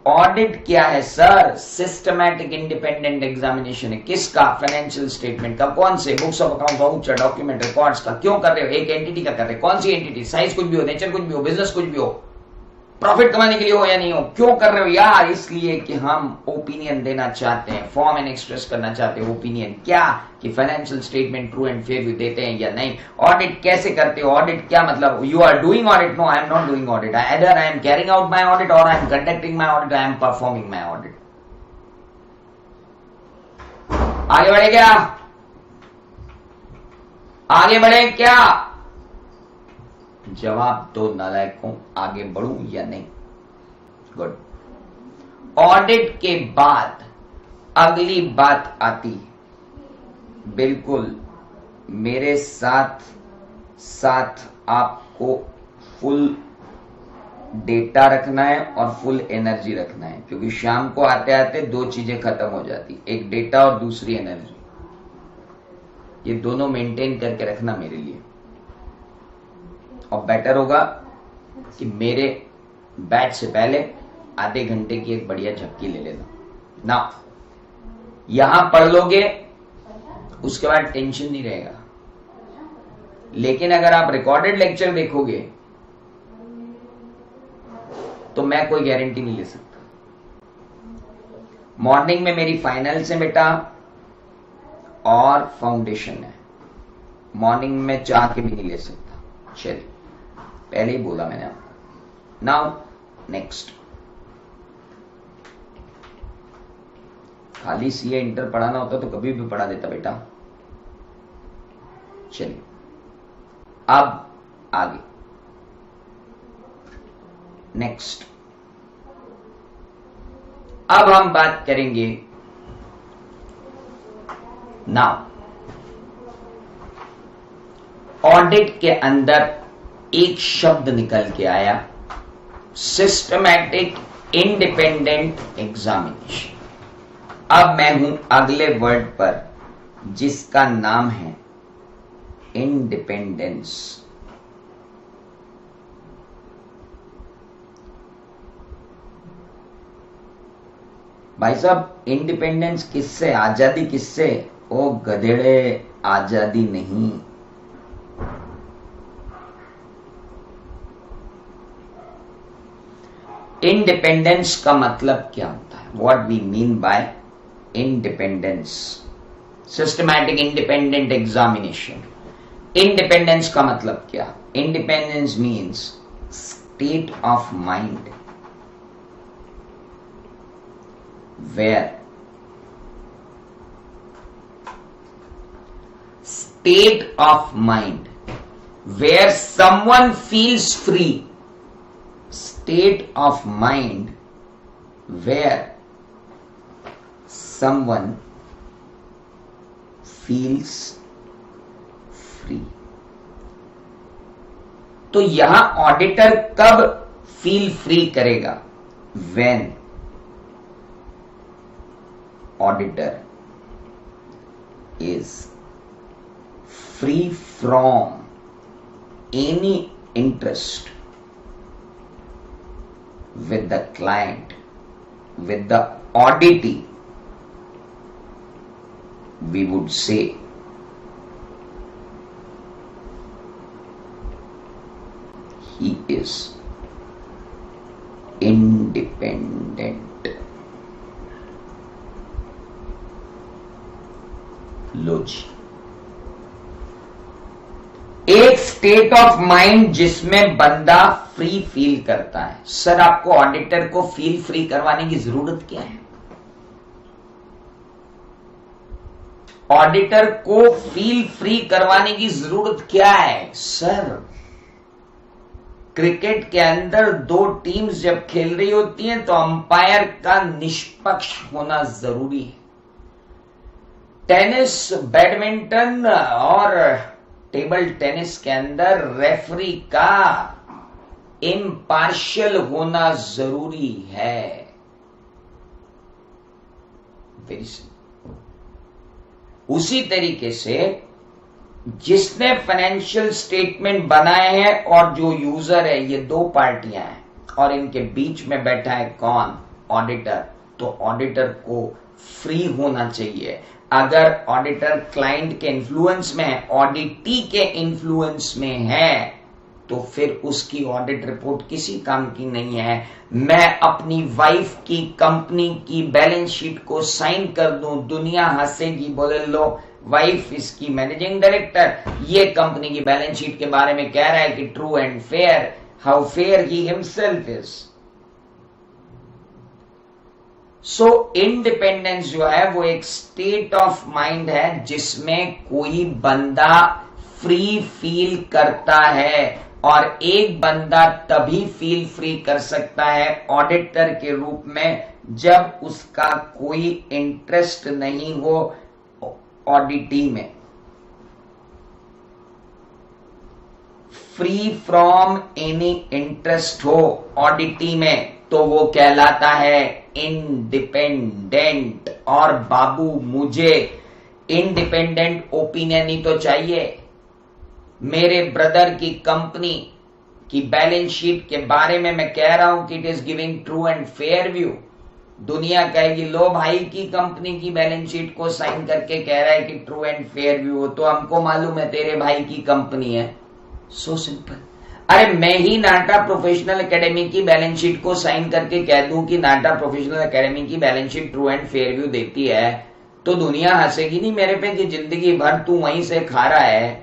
ऑडिट क्या है सर? सिस्टमैटिक इंडिपेंडेंट एग्जामिनेशन है। किसका? फाइनेंशियल स्टेटमेंट का। कौन से? Books of account, voucher, document, records का। क्यों कर रहे हो? एक एंटिटी का कर रहे हो। कौन सी एंटिटी? साइज कुछ भी हो, नेचर कुछ भी हो, बिजनेस कुछ भी हो, प्रॉफिट कमाने के लिए हो या नहीं हो। क्यों कर रहे हो यार? इसलिए कि हम ओपिनियन देना चाहते हैं, फॉर्म एंड एक्सप्रेस करना चाहते हैं ओपिनियन। क्या? कि financial statement true and fair view देते हैं या नहीं। ऑडिट कैसे करते हो? ऑडिट क्या मतलब? You are doing audit? No, I am not doing audit. Either I am carrying out my audit और I am conducting my audit, I am performing my audit. आगे बढ़े क्या? आगे बढ़े क्या? जवाब दो नालायकों, आगे बढ़ूं या नहीं? गुड। ऑडिट के बाद अगली बात आती, बिल्कुल मेरे साथ साथ आपको फुल डेटा रखना है और फुल एनर्जी रखना है, क्योंकि शाम को आते आते दो चीजें खत्म हो जाती, एक डेटा और दूसरी एनर्जी। ये दोनों मेंटेन करके रखना मेरे लिए, और बेटर होगा कि मेरे बैच से पहले आधे घंटे की एक बढ़िया झपकी ले लेना ना। यहां पढ़ लोगे, उसके बाद टेंशन नहीं रहेगा। लेकिन अगर आप रिकॉर्डेड लेक्चर देखोगे तो मैं कोई गारंटी नहीं ले सकता। मॉर्निंग में मेरी फाइनल्स है बेटा और फाउंडेशन है, मॉर्निंग में चाह के भी नहीं ले सकता। चलिए, पहले ही बोला मैंने आपको। नाउ नेक्स्ट, खाली सीए इंटर पढ़ाना होता तो कभी भी पढ़ा देता बेटा। चलिए अब आगे, नेक्स्ट। अब हम बात करेंगे नाउ ऑडिट के अंदर एक शब्द निकल के आया, सिस्टमैटिक इंडिपेंडेंट एग्जामिनेशन। अब मैं हूं अगले वर्ड पर, जिसका नाम है इंडिपेंडेंस। भाई साहब, इंडिपेंडेंस किससे? आजादी किससे? ओ गधेड़े, आजादी नहीं। इंडिपेंडेंस का मतलब क्या होता है? What we mean by independence? Systematic independent examination. Independence का मतलब क्या? Independence means state of mind where someone feels free. State of mind where someone feels free. तो यहां ऑडिटर कब फील फ्री करेगा? When auditor is free from any interest with the client, with the auditee, we would say he is independent. लो जी, एक state of mind जिसमें बंदा free feel करता है। Sir, आपको ऑडिटर को फील फ्री करवाने की जरूरत क्या है? ऑडिटर को फील फ्री करवाने की जरूरत क्या है? सर, क्रिकेट के अंदर दो टीम्स जब खेल रही होती हैं तो अंपायर का निष्पक्ष होना जरूरी है। टेनिस, बैडमिंटन और टेबल टेनिस के अंदर रेफरी का इम्पार्शियल होना जरूरी है। Very simple. उसी तरीके से जिसने फाइनेंशियल स्टेटमेंट बनाए हैं और जो यूजर है, ये दो पार्टियां हैं और इनके बीच में बैठा है कौन? ऑडिटर, तो ऑडिटर को फ्री होना चाहिए। अगर ऑडिटर क्लाइंट के इन्फ्लुएंस में है, ऑडिटी के इन्फ्लुएंस में है, तो फिर उसकी ऑडिट रिपोर्ट किसी काम की नहीं है। मैं अपनी वाइफ की कंपनी की बैलेंस शीट को साइन कर दूं, दुनिया हंसेगी, बोले लो वाइफ इसकी मैनेजिंग डायरेक्टर, ये कंपनी की बैलेंस शीट के बारे में कह रहा है कि true and fair, how fair he himself is. So independence जो है वो एक स्टेट ऑफ माइंड है जिसमें कोई बंदा फ्री फील करता है, और एक बंदा तभी फील फ्री कर सकता है ऑडिटर के रूप में जब उसका कोई इंटरेस्ट नहीं हो ऑडिटी में। फ्री फ्रॉम एनी इंटरेस्ट हो ऑडिटी में तो वो कहलाता है इंडिपेंडेंट। और बाबू मुझे इंडिपेंडेंट ओपिनियन ही तो चाहिए। मेरे ब्रदर की कंपनी की बैलेंस शीट के बारे में मैं कह रहा हूं कि it is giving true and fair view, दुनिया कहेगी लो भाई की कंपनी की बैलेंस शीट को साइन करके कह रहा है कि ट्रू एंड फेयर व्यू हो, तो हमको मालूम है तेरे भाई की कंपनी है। So simple. अरे मैं ही नाटा प्रोफेशनल एकेडमी की बैलेंस शीट को साइन करके कह दूं कि नाटा प्रोफेशनल एकेडमी की balance sheet true and fair view देती है, तो दुनिया हंसेगी नहीं मेरे पे कि जिंदगी भर तू वहीं से खा रहा है,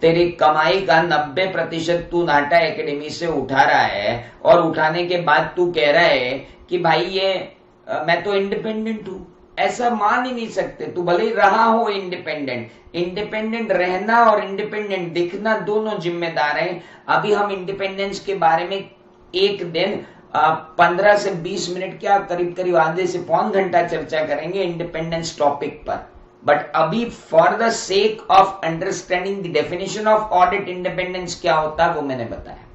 तेरी कमाई का 90% तू नाटा एकेडमी से उठा रहा है, और उठाने के बाद तू कह रहा है कि भाई ये मैं तो इंडिपेंडेंट हूं। ऐसा मान ही नहीं सकते। तू भले ही रहा हो इंडिपेंडेंट, इंडिपेंडेंट रहना और इंडिपेंडेंट दिखना दोनों जिम्मेदार हैं। अभी हम इंडिपेंडेंस के बारे में एक दिन 15 से 20 मिनट क्या करीब करीब आधे से पौन घंटा चर्चा करेंगे इंडिपेंडेंस टॉपिक पर। बट अभी for the sake of understanding the definition of audit independence क्या होता है वो मैंने बताया।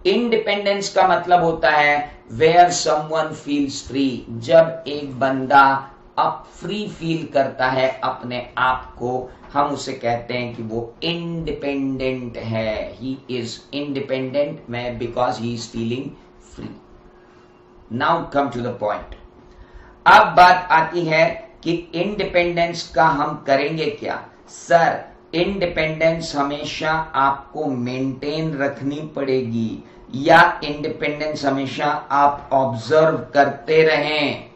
इंडिपेंडेंस का मतलब होता है वेयर समवन फील्स फ्री, जब एक बंदा अब फ्री फील करता है अपने आप को, हम उसे कहते हैं कि वो इंडिपेंडेंट है। ही इज इंडिपेंडेंट में because he is feeling free. Now come to the point. अब बात आती है कि इंडिपेंडेंस का हम करेंगे क्या। सर इंडिपेंडेंस हमेशा आपको मेंटेन रखनी पड़ेगी, या इंडिपेंडेंस हमेशा आप ऑब्जर्व करते रहें,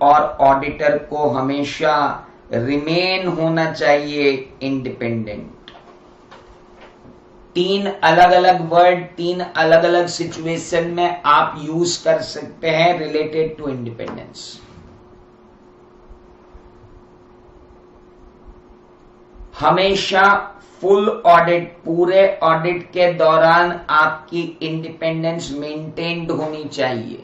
और ऑडिटर को हमेशा रिमेन होना चाहिए इंडिपेंडेंट। 3 अलग अलग वर्ड 3 अलग अलग सिचुएशन में आप यूज कर सकते हैं रिलेटेड टू इंडिपेंडेंस। हमेशा फुल ऑडिट, पूरे ऑडिट के दौरान आपकी इंडिपेंडेंस मेंटेन्ड होनी चाहिए।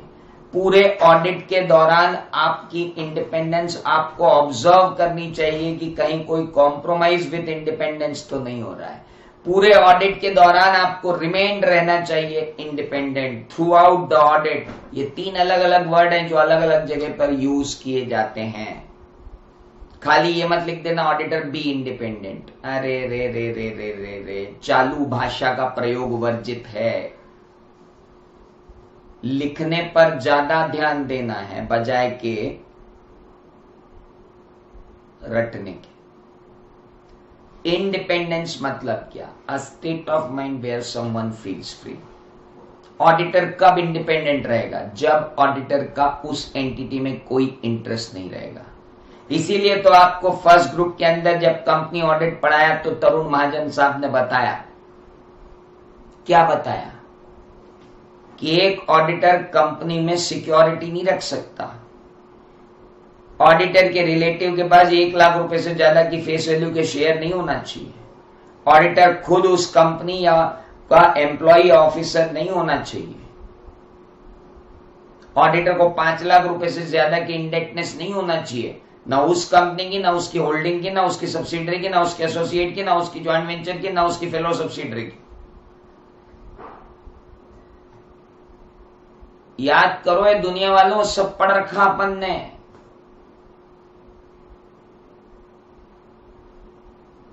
पूरे ऑडिट के दौरान आपकी इंडिपेंडेंस आपको ऑब्जर्व करनी चाहिए कि कहीं कोई कॉम्प्रोमाइज विद इंडिपेंडेंस तो नहीं हो रहा है। पूरे ऑडिट के दौरान आपको रिमेन रहना चाहिए independent through out the audit. ये 3 अलग अलग वर्ड हैं जो अलग अलग जगह पर यूज किए जाते हैं। खाली ये मत लिख देना ऑडिटर बी इंडिपेंडेंट। अरे रे रे रे रे रे रे, चालू भाषा का प्रयोग वर्जित है। लिखने पर ज्यादा ध्यान देना है बजाय के रटने के। इंडिपेंडेंस मतलब क्या? A state of mind where someone feels free. Auditor कब इंडिपेंडेंट रहेगा? जब ऑडिटर का उस एंटिटी में कोई इंटरेस्ट नहीं रहेगा। इसीलिए तो आपको फर्स्ट ग्रुप के अंदर जब कंपनी ऑडिट पढ़ाया तो तरुण महाजन साहब ने बताया, क्या बताया? कि एक ऑडिटर कंपनी में सिक्योरिटी नहीं रख सकता। ऑडिटर के रिलेटिव के पास 1 लाख रुपए से ज्यादा की फेस वैल्यू के शेयर नहीं होना चाहिए। ऑडिटर खुद उस कंपनी या का एम्प्लॉय ऑफिसर नहीं होना चाहिए। ऑडिटर को 5 लाख रुपए से ज्यादा की इंडेक्टनेस नहीं होना चाहिए, ना उस कंपनी की, ना उसकी होल्डिंग की, ना उसकी सब्सिडरी की, ना उसके एसोसिएट की, ना उसकी ज्वाइंट वेंचर की, ना उसकी फेलो सब्सिडरी की। याद करो ये दुनिया वालों, सब पढ़ रखा अपन ने।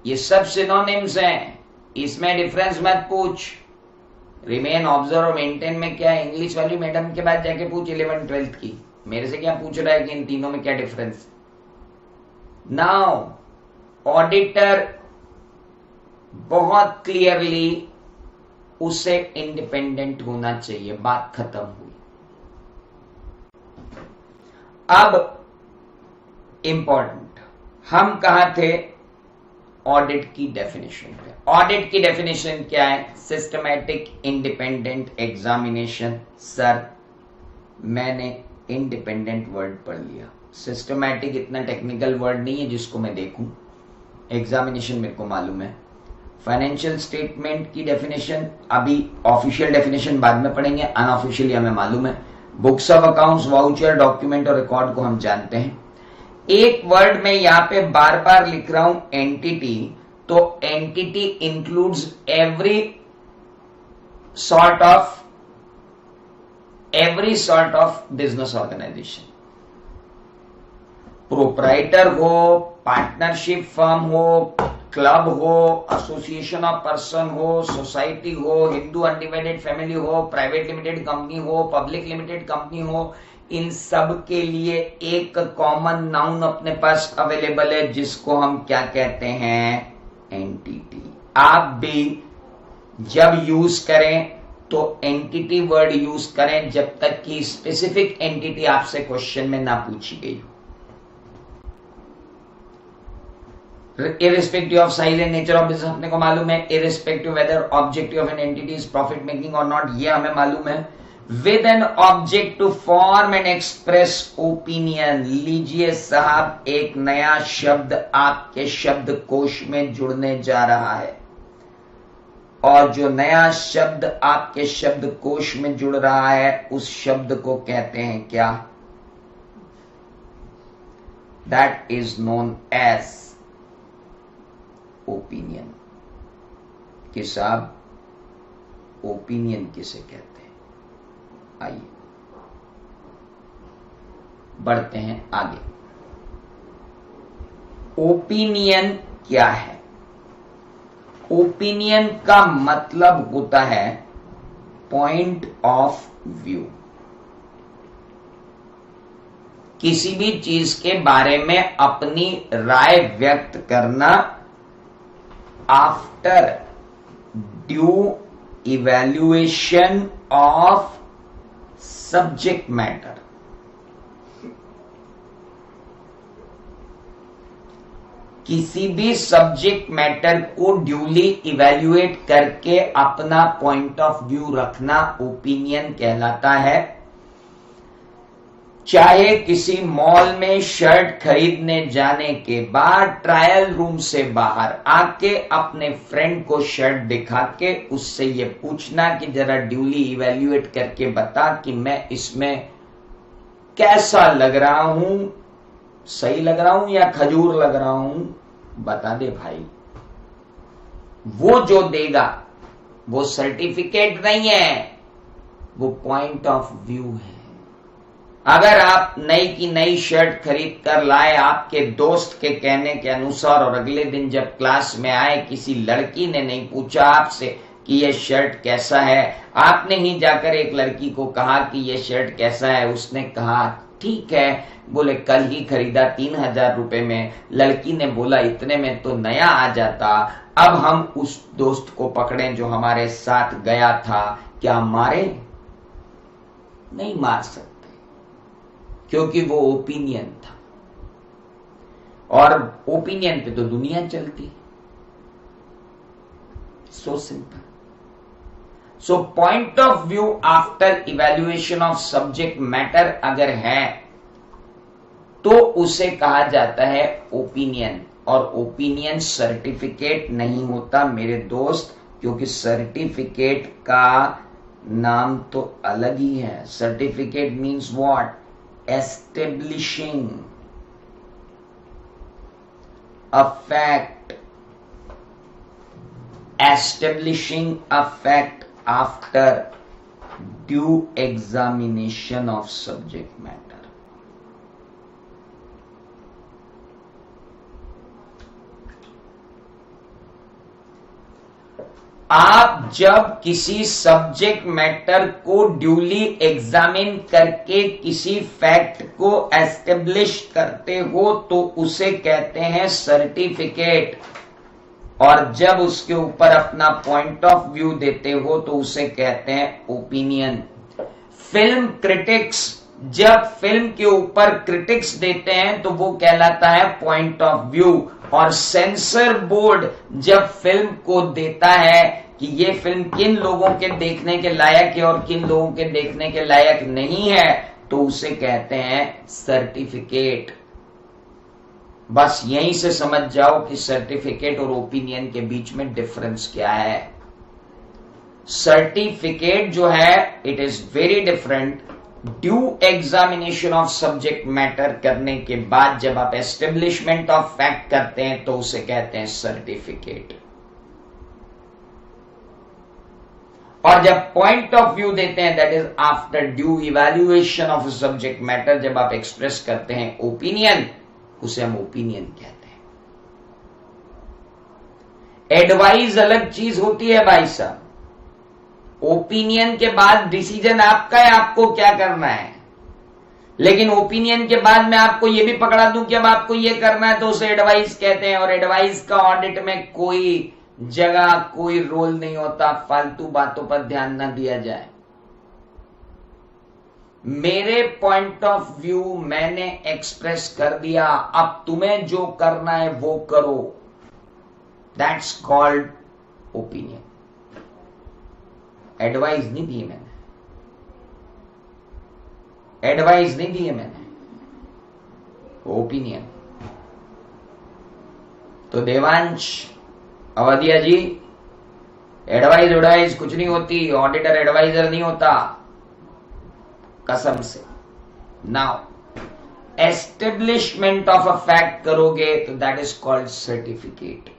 ये सब सिनोनिम्स हैं, इसमें डिफरेंस मत पूछ। रिमेन, ऑब्जर्व और मेंटेन में क्या है? इंग्लिश वाली मैडम के बाद जाके पूछ 11 12th की, मेरे से क्या पूछ रहा है कि इन तीनों में क्या डिफरेंस। नाउ ऑडिटर बहुत क्लियरली उसे इंडिपेंडेंट होना चाहिए, बात खत्म हुई। अब इंपॉर्टेंट, हम कहा थे ऑडिट की डेफिनेशन पे। ऑडिट की डेफिनेशन क्या है? Systematic independent examination. सर मैंने इंडिपेंडेंट वर्ड पढ़ लिया, सिस्टमैटिक इतना टेक्निकल वर्ड नहीं है जिसको मैं देखूं, एग्जामिनेशन मेरे को मालूम है। फाइनेंशियल स्टेटमेंट की डेफिनेशन अभी ऑफिशियल डेफिनेशन बाद में पढ़ेंगे, अनऑफिशियली हमें मालूम है। Books of accounts, voucher, document और रिकॉर्ड को हम जानते हैं। एक वर्ड में यहां पे बार बार लिख रहा हूं एंटिटी, तो entity includes every sort of business organisation. Proprietor हो, पार्टनरशिप फर्म हो, क्लब हो, एसोसिएशन ऑफ पर्सन हो, सोसाइटी हो, हिंदू अनडिवाइडेड फैमिली हो, प्राइवेट लिमिटेड कंपनी हो, पब्लिक लिमिटेड कंपनी हो, इन सब के लिए एक कॉमन नाउन अपने पास अवेलेबल है जिसको हम क्या कहते हैं? एंटिटी। आप भी जब यूज करें तो एंटिटी वर्ड यूज करें जब तक कि स्पेसिफिक एंटिटी आपसे क्वेश्चन में ना पूछी गई हो। irrespective of size and nature of business अपने को मालूम है, irrespective whether objective of an entity is profit making or not, ये हमें मालूम है। with an object to form and express opinion, लीजिए साहब एक नया शब्द आपके शब्दकोश में जुड़ने जा रहा है, और जो नया शब्द आपके शब्दकोश में जुड़ रहा है उस शब्द को कहते हैं क्या? That is known as opinion. कि साहब ओपिनियन किसे कहते हैं? आइए बढ़ते हैं आगे। ओपिनियन क्या है? ओपिनियन का मतलब होता है पॉइंट ऑफ व्यू। किसी भी चीज के बारे में अपनी राय व्यक्त करना after due evaluation of subject matter। किसी भी सब्जेक्ट मैटर को ड्यूली इवेल्युएट करके अपना पॉइंट ऑफ व्यू रखना ओपिनियन कहलाता है। चाहे किसी मॉल में शर्ट खरीदने जाने के बाद ट्रायल रूम से बाहर आके अपने फ्रेंड को शर्ट दिखा के उससे ये पूछना कि जरा ड्यूली इवेल्युएट करके बता कि मैं इसमें कैसा लग रहा हूं, सही लग रहा हूं या खजूर लग रहा हूं, बता दे भाई। वो जो देगा वो सर्टिफिकेट नहीं है, वो पॉइंट ऑफ व्यू है। अगर आप नई की नई शर्ट खरीद कर लाए आपके दोस्त के कहने के अनुसार, और अगले दिन जब क्लास में आए किसी लड़की ने नहीं पूछा आपसे कि यह शर्ट कैसा है, आपने ही जाकर एक लड़की को कहा कि यह शर्ट कैसा है, उसने कहा ठीक है, बोले कल ही खरीदा 3000 रुपए में, लड़की ने बोला इतने में तो नया आ जाता। अब हम उस दोस्त को पकड़ें जो हमारे साथ गया था, क्या मारे? नहीं मार सकते, क्योंकि वो ओपिनियन था, और ओपिनियन पे तो दुनिया चलती। So simple. So point of view after evaluation of subject matter अगर है तो उसे कहा जाता है ओपिनियन। और ओपिनियन सर्टिफिकेट नहीं होता मेरे दोस्त, क्योंकि सर्टिफिकेट का नाम तो अलग ही है। Certificate means what? Establishing a fact, establishing a fact after due examination of subject matter। आप जब किसी सब्जेक्ट मैटर को ड्यूली एग्जामिन करके किसी फैक्ट को एस्टेब्लिश करते हो तो उसे कहते हैं सर्टिफिकेट, और जब उसके ऊपर अपना पॉइंट ऑफ व्यू देते हो तो उसे कहते हैं ओपिनियन। फिल्म क्रिटिक्स जब फिल्म के ऊपर क्रिटिक्स देते हैं तो वो कहलाता है पॉइंट ऑफ व्यू, और सेंसर बोर्ड जब फिल्म को देता है कि ये फिल्म किन लोगों के देखने के लायक है और किन लोगों के देखने के लायक नहीं है तो उसे कहते हैं सर्टिफिकेट। बस यहीं से समझ जाओ कि सर्टिफिकेट और ओपिनियन के बीच में डिफरेंस क्या है। सर्टिफिकेट जो है it is very different. Due examination of subject matter करने के बाद जब आप एस्टेब्लिशमेंट ऑफ फैक्ट करते हैं तो उसे कहते हैं सर्टिफिकेट, और जब पॉइंट ऑफ व्यू देते हैं that is after due evaluation of subject matter, जब आप एक्सप्रेस करते हैं ओपिनियन, उसे हम ओपिनियन कहते हैं। एडवाइस अलग चीज होती है भाई साहब। ओपिनियन के बाद डिसीजन आपका है, आपको क्या करना है, लेकिन ओपिनियन के बाद मैं आपको यह भी पकड़ा दूं कि अब आपको यह करना है तो उसे एडवाइस कहते हैं। और एडवाइस का ऑडिट में कोई जगह कोई रोल नहीं होता, फालतू बातों पर ध्यान ना दिया जाए। मेरे पॉइंट ऑफ व्यू मैंने एक्सप्रेस कर दिया, अब तुम्हें जो करना है वो करो, दैट्स कॉल्ड ओपिनियन। एडवाइस नहीं दी मैंने, एडवाइस नहीं दी है मैंने, ओपिनियन। तो देवांश अवधिया जी, एडवाइस कुछ नहीं होती, ऑडिटर एडवाइजर नहीं होता, कसम से। Now establishment of a fact करोगे तो that is called certificate.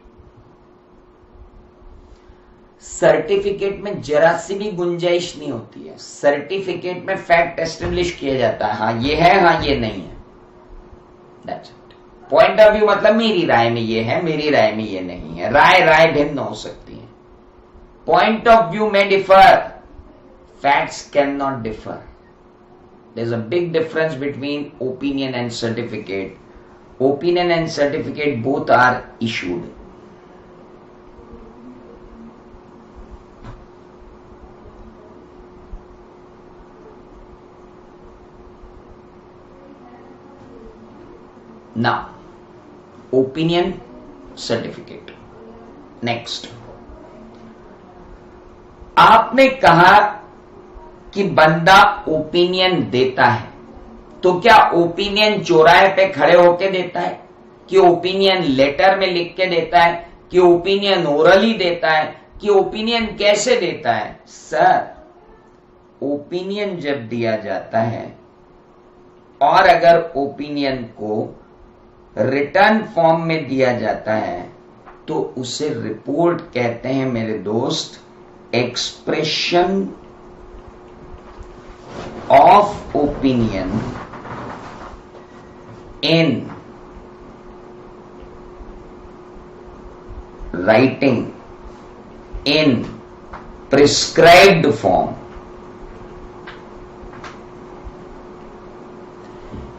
Certificate में जरा सी भी गुंजाइश नहीं होती है। सर्टिफिकेट में फैक्ट एस्टेब्लिश किया जाता है, हाँ ये है, हाँ ये नहीं है, that's it. Point of view मतलब मेरी राय में ये है, मेरी राय में ये नहीं है। राय भिन्न हो सकती है, पॉइंट ऑफ व्यू में differ, facts can not differ. There is a big difference between opinion and certificate. Opinion and certificate both are issued. Now, opinion, certificate. Next. आपने कहा कि बंदा ओपिनियन देता है, तो क्या ओपिनियन चौराहे पे खड़े होके देता है, कि ओपिनियन लेटर में लिख के देता है, कि ओपिनियन ओरली देता है, कि ओपिनियन कैसे देता है? सर, ओपिनियन जब दिया जाता है और अगर ओपिनियन को रिटर्न फॉर्म में दिया जाता है तो उसे रिपोर्ट कहते हैं मेरे दोस्त। Expression of opinion in writing in prescribed form.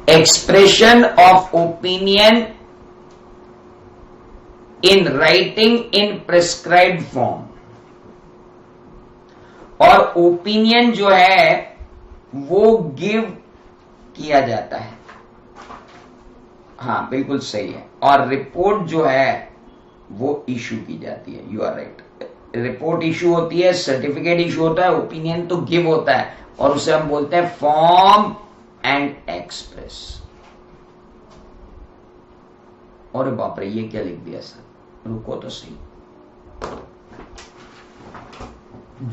Expression of opinion in writing in prescribed form। और ओपिनियन जो है वो गिव किया जाता है, हाँ बिल्कुल सही है। और रिपोर्ट जो है वो इशू की जाती है, you are right. Report issue होती है, सर्टिफिकेट इशू होता है, ओपिनियन तो गिव होता है, और उसे हम बोलते हैं फॉर्म एंड एक्सप्रेस। और बाप रे, ये क्या लिख दिया सर, रुको तो सही।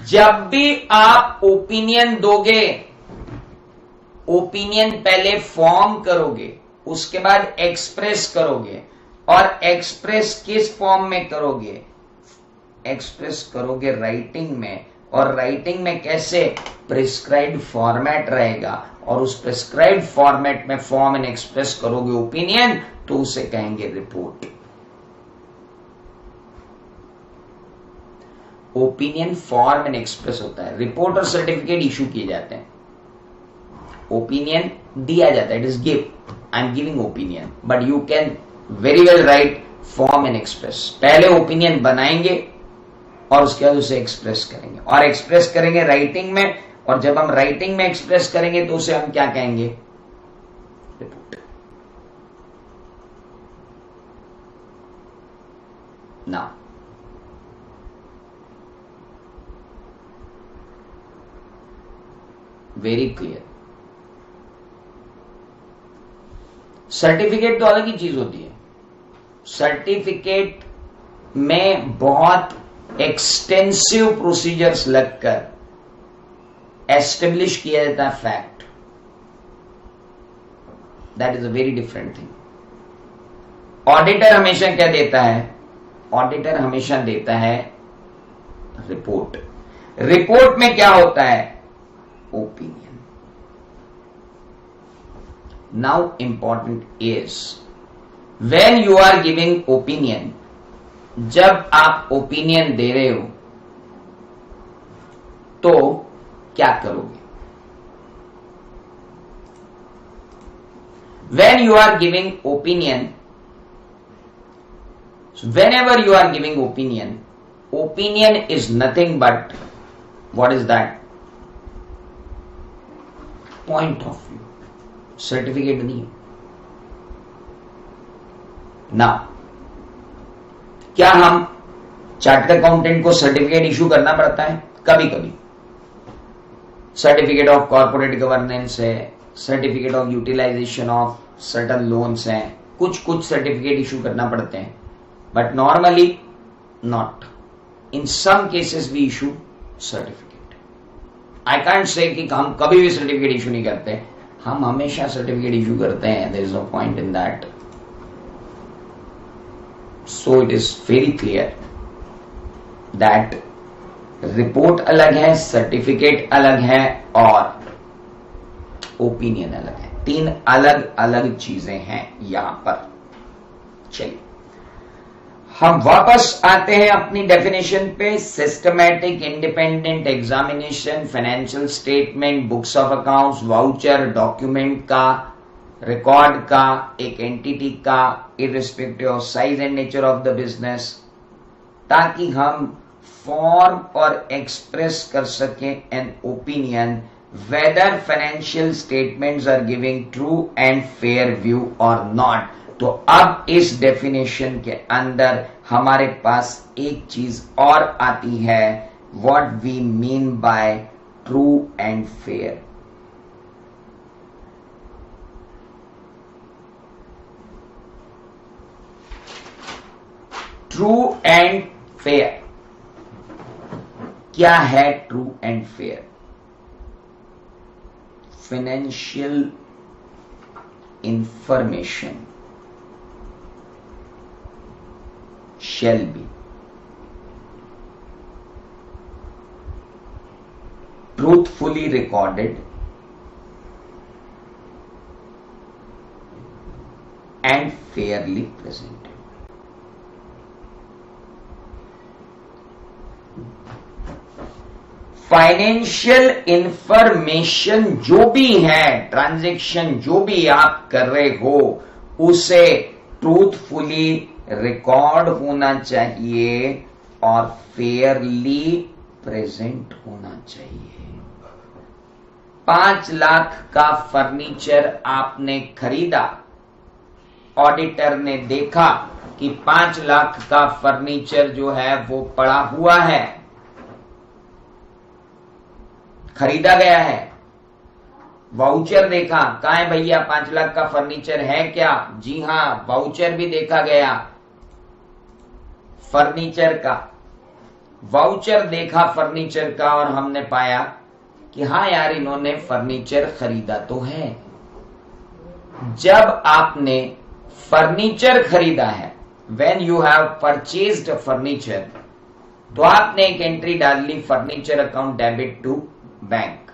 जब भी आप ओपिनियन दोगे, ओपिनियन पहले फॉर्म करोगे, उसके बाद एक्सप्रेस करोगे, और एक्सप्रेस किस फॉर्म में करोगे? एक्सप्रेस करोगे राइटिंग में, और राइटिंग में कैसे? प्रिस्क्राइब्ड फॉर्मेट रहेगा, और उस प्रिस्क्राइब्ड फॉर्मेट में फॉर्म एंड एक्सप्रेस करोगे ओपिनियन, तो उसे कहेंगे report. Opinion form and express होता है। रिपोर्ट और सर्टिफिकेट इशू किए जाते हैं, ओपिनियन दिया जाता है, it is give, I am giving opinion, but you can very well right form and express. पहले ओपिनियन बनाएंगे और उसके बाद उसे एक्सप्रेस करेंगे, और एक्सप्रेस करेंगे राइटिंग में, और जब हम राइटिंग में एक्सप्रेस करेंगे तो उसे हम क्या कहेंगे, रिपोर्ट। ना वेरी क्लियर। सर्टिफिकेट तो अलग ही चीज होती है। सर्टिफिकेट में बहुत एक्सटेंसिव प्रोसीजर्स लगकर एस्टेब्लिश किया जाता है fact, that is a very different thing. Auditor हमेशा क्या देता है, ऑडिटर हमेशा देता है रिपोर्ट। रिपोर्ट में क्या होता है, opinion. Now important is when you are giving opinion, जब आप ओपिनियन दे रहे हो तो क्या करोगे। When you are giving opinion, so whenever you are giving opinion, opinion is nothing but, what is that, point of view, certificate नहीं है ना। क्या हम चार्टर्ड अकाउंटेंट को सर्टिफिकेट इशू करना पड़ता है, कभी कभी। सर्टिफिकेट ऑफ कॉर्पोरेट गवर्नेंस है, certificate of utilisation of certain loans हैं, कुछ सर्टिफिकेट इशू करना पड़ते हैं, but normally not. In some cases we issue certificate. I can't say कि हम कभी भी सर्टिफिकेट इशू नहीं करते, हम हमेशा सर्टिफिकेट इशू करते हैं, there is no point in that. So it is very clear that report अलग है, सर्टिफिकेट अलग है और ओपिनियन अलग है। तीन अलग अलग चीजें हैं यहां पर। चलिए हम वापस आते हैं अपनी डेफिनेशन पे। Systematic independent examination, financial statement, books of accounts, voucher, document का, रिकॉर्ड का, एक एंटिटी का, irrespective of size and nature of the business, ताकि हम फॉर्म और एक्सप्रेस कर सके an opinion whether financial statements are giving true and fair view और नॉट। तो अब इस डेफिनेशन के अंदर हमारे पास एक चीज और आती है, what we mean by true and fair. True and fair क्या है? True and fair financial information shall be truthfully recorded and fairly presented. Financial information जो भी है, ट्रांजैक्शन जो भी आप कर रहे हो, उसे ट्रूथफुली रिकॉर्ड होना चाहिए और फेयरली प्रेजेंट होना चाहिए। 5 लाख का फर्नीचर आपने खरीदा, ऑडिटर ने देखा कि 5 लाख का फर्नीचर जो है वो पड़ा हुआ है, खरीदा गया है। वाउचर देखा, कहां है भैया 5 लाख का फर्नीचर है क्या? जी हां, वाउचर भी देखा गया फर्नीचर का, वाउचर देखा फर्नीचर का और हमने पाया कि हाँ यार इन्होंने फर्नीचर खरीदा तो है। जब आपने फर्नीचर खरीदा है, when you have purchased furniture, तो आपने एक एंट्री डाल ली, furniture account debit to bank.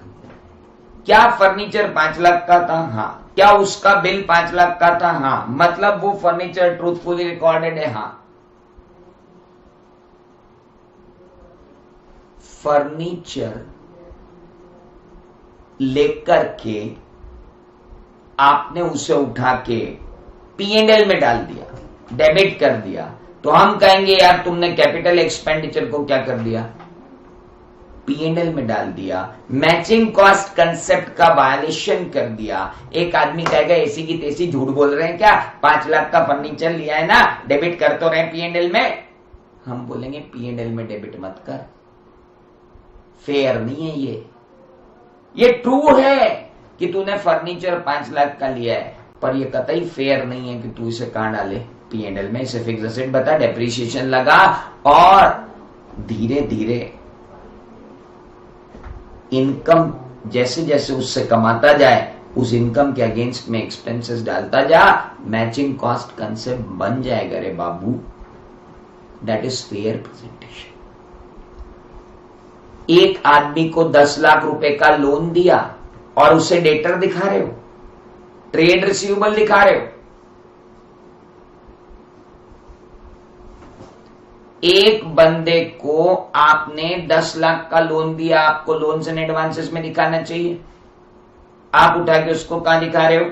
क्या फर्नीचर 5 लाख का था? हाँ। क्या उसका बिल 5 लाख का था? हाँ। मतलब वो फर्नीचर ट्रूथफुली रिकॉर्डेड है? हाँ। फर्नीचर लेकर के आपने उसे उठा के P&L में डाल दिया, डेबिट कर दिया, तो हम कहेंगे यार तुमने कैपिटल एक्सपेंडिचर को क्या कर दिया, P&L में डाल दिया, मैचिंग कॉस्ट कंसेप्ट का वायलेशन कर दिया। एक आदमी कहेगा ऐसी की तैसी झूठ बोल रहे हैं क्या, 5 लाख का फर्नीचर लिया है ना, डेबिट कर तो रहे P&L में। हम बोलेंगे P&L में डेबिट मत कर, फेयर नहीं है ये ट्रू है कि तूने फर्नीचर 5 लाख का लिया है, पर ये कतई फेयर नहीं है कि तू इसे कहां डाले, P&L में। इसे फिक्स एसेट बता, डेप्रिसिएशन लगा, और धीरे धीरे इनकम जैसे जैसे उससे कमाता जाए उस इनकम के अगेंस्ट में एक्सपेंसेस डालता जा, मैचिंग कॉस्ट कंसेप्ट बन जाएगा रे बाबू। That is fair presentation. एक आदमी को 10 लाख रुपए का लोन दिया और उसे डेटर दिखा रहे हो, ट्रेड रिसीवेबल दिखा रहे हो। एक बंदे को आपने 10 लाख का लोन दिया, आपको लोन्स एंड एडवांसेस में दिखाना चाहिए, आप उठा के उसको कहां दिखा रहे हो,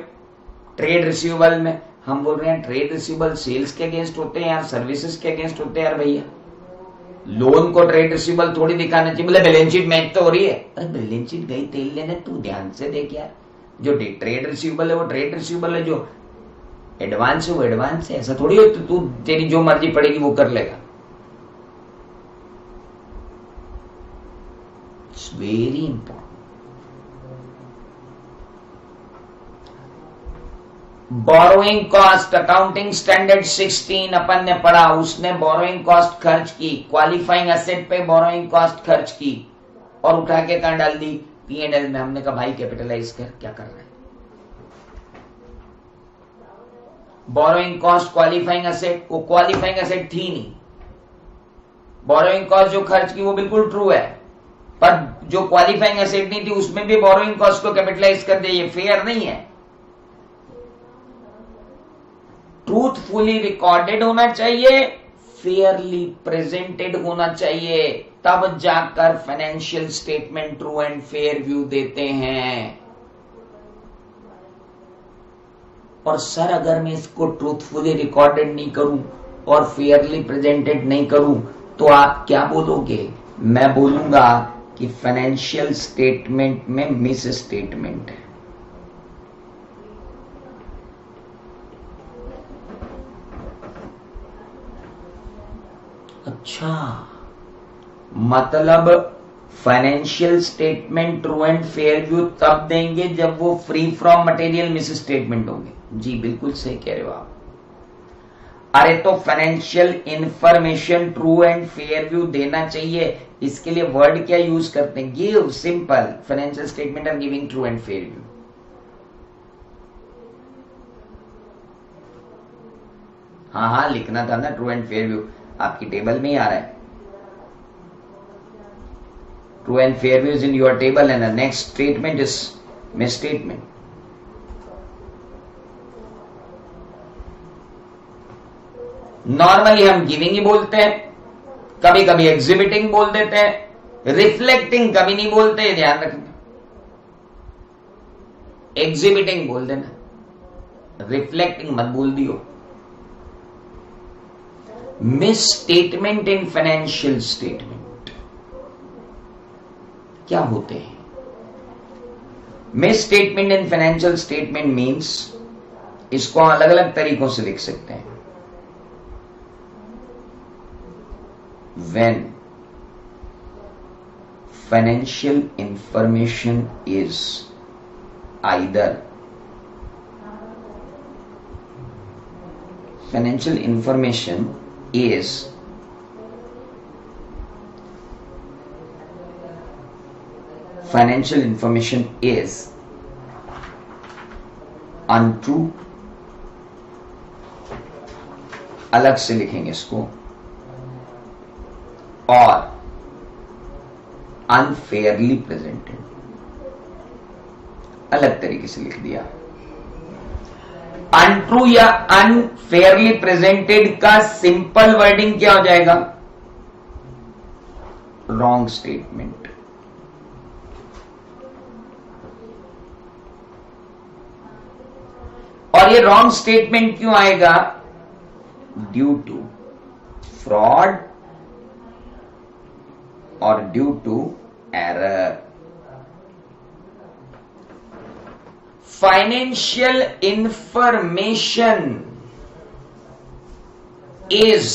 ट्रेड रिसीवेबल में। हम बोल रहे हैं ट्रेड रिसीवेबल सेल्स के अगेंस्ट होते हैं यार, सर्विसेज के अगेंस्ट होते हैं यार भैया, लोन को ट्रेड रिसीवेबल थोड़ी दिखाना चाहिए। बोले बैलेंस शीट मैच तो हो रही है, अरे बैलेंस शीट गई तेल लेने, तू ध्यान से देख यार, जो ट्रेड रिसीवेबल है वो ट्रेड रिसीवेबल है, जो एडवांस है वो एडवांस है। ऐसा थोड़ी हो तू तेरी जो मर्जी पड़ेगी वो कर लेगा। It's very important. Borrowing cost, accounting standard 16 अपन ने पढ़ा, उसने बोरोइंग कॉस्ट खर्च की, क्वालिफाइंग एसेट पे बोरोइंग कॉस्ट खर्च की और उठा के कहां डाल दी, P&L में। हमने कहा भाई कैपिटलाइज कर, क्या कर रहा है, बोरोइंग कॉस्ट क्वालिफाइंग एसेट, वो क्वालिफाइंग एसेट थी नहीं, बोरोइंग कॉस्ट जो खर्च की वो बिल्कुल ट्रू है, पर जो क्वालिफाइंग एसेट नहीं थी उसमें भी बोरोइंग कॉस्ट को कैपिटलाइज कर दिया, ये फेयर नहीं है। ट्रूथफुली रिकॉर्डेड होना चाहिए, फेयरली प्रेजेंटेड होना चाहिए, तब जाकर financial statement true and fair view देते हैं। और सर अगर मैं इसको ट्रूथफुली रिकॉर्डेड नहीं करूं और फेयरली प्रेजेंटेड नहीं करूं तो आप क्या बोलोगे? मैं बोलूंगा कि फाइनेंशियल स्टेटमेंट में मिस स्टेटमेंट है। अच्छा, मतलब financial statement true and fair view तब देंगे जब वो free from material miss statement होंगे। जी बिल्कुल सही कह रहे हो आप। अरे तो financial information true and fair view देना चाहिए, इसके लिए वर्ड क्या यूज करते हैं? Give, simple. Financial statement are giving true and fair view. हाँ लिखना था ना ट्रू एंड फेयर व्यू, आपकी टेबल में ही आ रहा है। True and fair view is in your table and the next statement is misstatement. Normally हम गिविंग ही बोलते हैं, कभी कभी एग्जिबिटिंग बोल देते हैं, रिफ्लेक्टिंग कभी नहीं बोलते, ध्यान रखना। एग्जिबिटिंग बोल देना, रिफ्लेक्टिंग मत बोल दियो। Miss statement in financial statement क्या होते हैं? Miss statement in financial statement means, इसको अलग अलग तरीकों से लिख सकते हैं। When financial information is either financial information is untrue, अलग से लिखेंगे इसको, और अनफेयरली प्रेजेंटेड, अलग तरीके से लिख दिया। अनट्रू या अनफेयरली प्रेजेंटेड का सिंपल वर्डिंग क्या हो जाएगा? Wrong statement. और ये रॉन्ग स्टेटमेंट क्यों आएगा? ड्यू टू फ्रॉड और due to error. Financial information is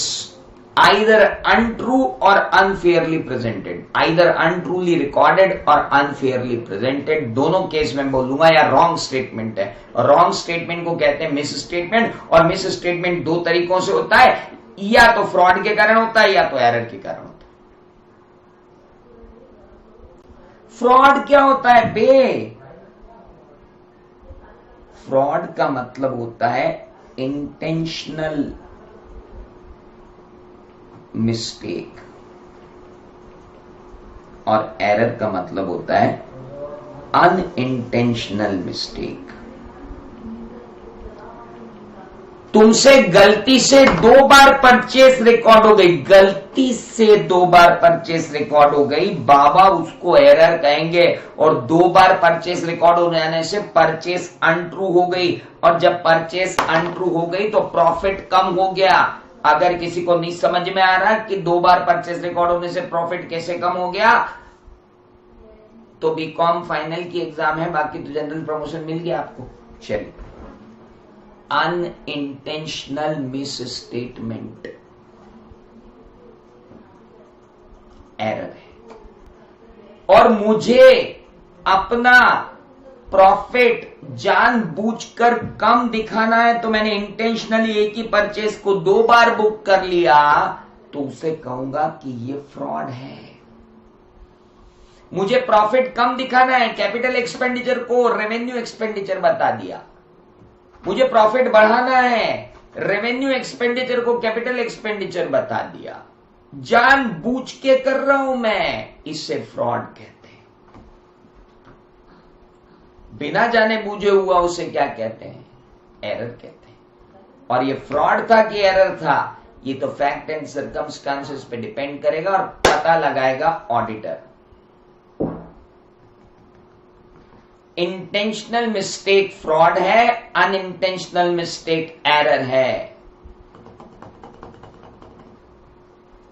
either untrue or unfairly presented, either untruly recorded or unfairly presented। दोनों केस में बोलूंगा या रॉन्ग स्टेटमेंट है। और रॉन्ग स्टेटमेंट को कहते हैं मिस स्टेटमेंट। और मिस स्टेटमेंट दो तरीकों से होता है, या तो फ्रॉड के कारण होता है या तो एरर के कारण होता है। फ्रॉड क्या होता है बे? फ्रॉड का मतलब होता है इंटेंशनल मिस्टेक, और एरर का मतलब होता है अनइंटेंशनल मिस्टेक। तुमसे गलती से 2 बार परचेस रिकॉर्ड हो गई, गलती से 2 बार परचेस रिकॉर्ड हो गई, बाबा उसको एरर कहेंगे। और 2 बार परचेस रिकॉर्ड हो जाने से परचेस अनट्रू हो गई, और जब परचेस अनट्रू हो गई तो प्रॉफिट कम हो गया। अगर किसी को नहीं समझ में आ रहा कि 2 बार परचेस रिकॉर्ड होने से प्रॉफिट कैसे कम हो गया, तो बीकॉम फाइनल की एग्जाम है, बाकी तो जनरल प्रमोशन मिल गया आपको। चलिए, अनइंटेंशनल मिस स्टेटमेंट एरर है। और मुझे अपना प्रॉफिट जानबूझकर कम दिखाना है, तो मैंने इंटेंशनली एक ही परचेस को 2 बार बुक कर लिया, तो उसे कहूंगा कि ये फ्रॉड है। मुझे प्रॉफिट कम दिखाना है, कैपिटल एक्सपेंडिचर को रेवेन्यू एक्सपेंडिचर बता दिया। मुझे प्रॉफिट बढ़ाना है, रेवेन्यू एक्सपेंडिचर को कैपिटल एक्सपेंडिचर बता दिया। जानबूझ के कर रहा हूं मैं, इससे फ्रॉड कहते हैं। बिना जाने बूझे हुआ उसे क्या कहते हैं? एरर कहते हैं। और ये फ्रॉड था कि एरर था, ये तो फैक्ट एंड सर्कमस्टांसेस पे डिपेंड करेगा और पता लगाएगा ऑडिटर। इंटेंशनल मिस्टेक फ्रॉड है, अनइंटेंशनल मिस्टेक एरर है।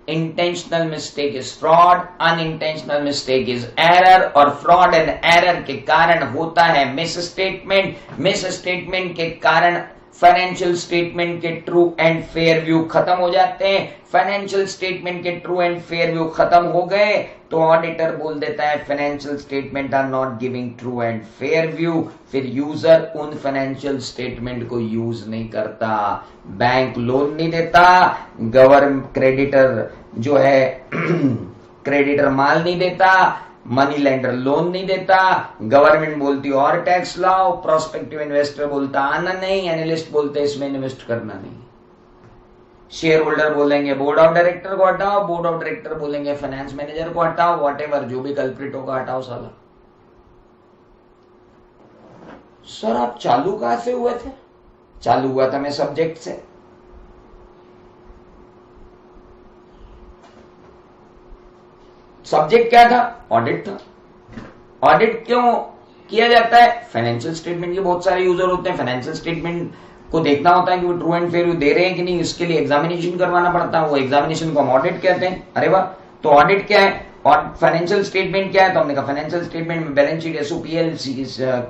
Intentional mistake is fraud, unintentional mistake is error. और फ्रॉड एंड एरर के कारण होता है मिस स्टेटमेंट। मिस स्टेटमेंट के कारण फाइनेंशियल स्टेटमेंट के ट्रू एंड फेयर व्यू खत्म हो जाते हैं। फाइनेंशियल स्टेटमेंट के ट्रू एंड फेयर व्यू खत्म हो गए तो ऑडिटर बोल देता है financial statement are not giving true and fair view. फिर यूजर उन फाइनेंशियल स्टेटमेंट को यूज नहीं करता, बैंक लोन नहीं देता, गवर्नमेंट क्रेडिटर जो है क्रेडिटर माल नहीं देता, मनी लेंडर लोन नहीं देता, गवर्नमेंट बोलती और टैक्स लाओ, प्रोस्पेक्टिव इन्वेस्टर बोलता आना नहीं, एनालिस्ट बोलते इसमें इन्वेस्ट करना नहीं, शेयर होल्डर बोलेंगे बोर्ड ऑफ डायरेक्टर को हटाओ, बोर्ड ऑफ डायरेक्टर बोलेंगे फाइनेंस मैनेजर को हटाओ, व्हाटएवर जो भी कल्प्रिट होगा हटाओ साला। सर आप चालू कहां से हुए थे? चालू हुआ था मैं सब्जेक्ट से। सब्जेक्ट क्या था? ऑडिट था। ऑडिट क्यों किया जाता है? फाइनेंशियल स्टेटमेंट के बहुत सारे यूजर होते हैं, फाइनेंशियल स्टेटमेंट को देखना होता है कि वो ट्रू एंड फेयर दे रहे हैं कि नहीं, इसके लिए एग्जामिनेशन करवाना पड़ता है, वो एग्जामिनेशन को हम ऑडिट कहते हैं। अरे वाह, तो ऑडिट क्या है और फाइनेंशियल स्टेटमेंट क्या है? तो हमने कहा फाइनेंशियल स्टेटमेंट में balance sheet, SOPL,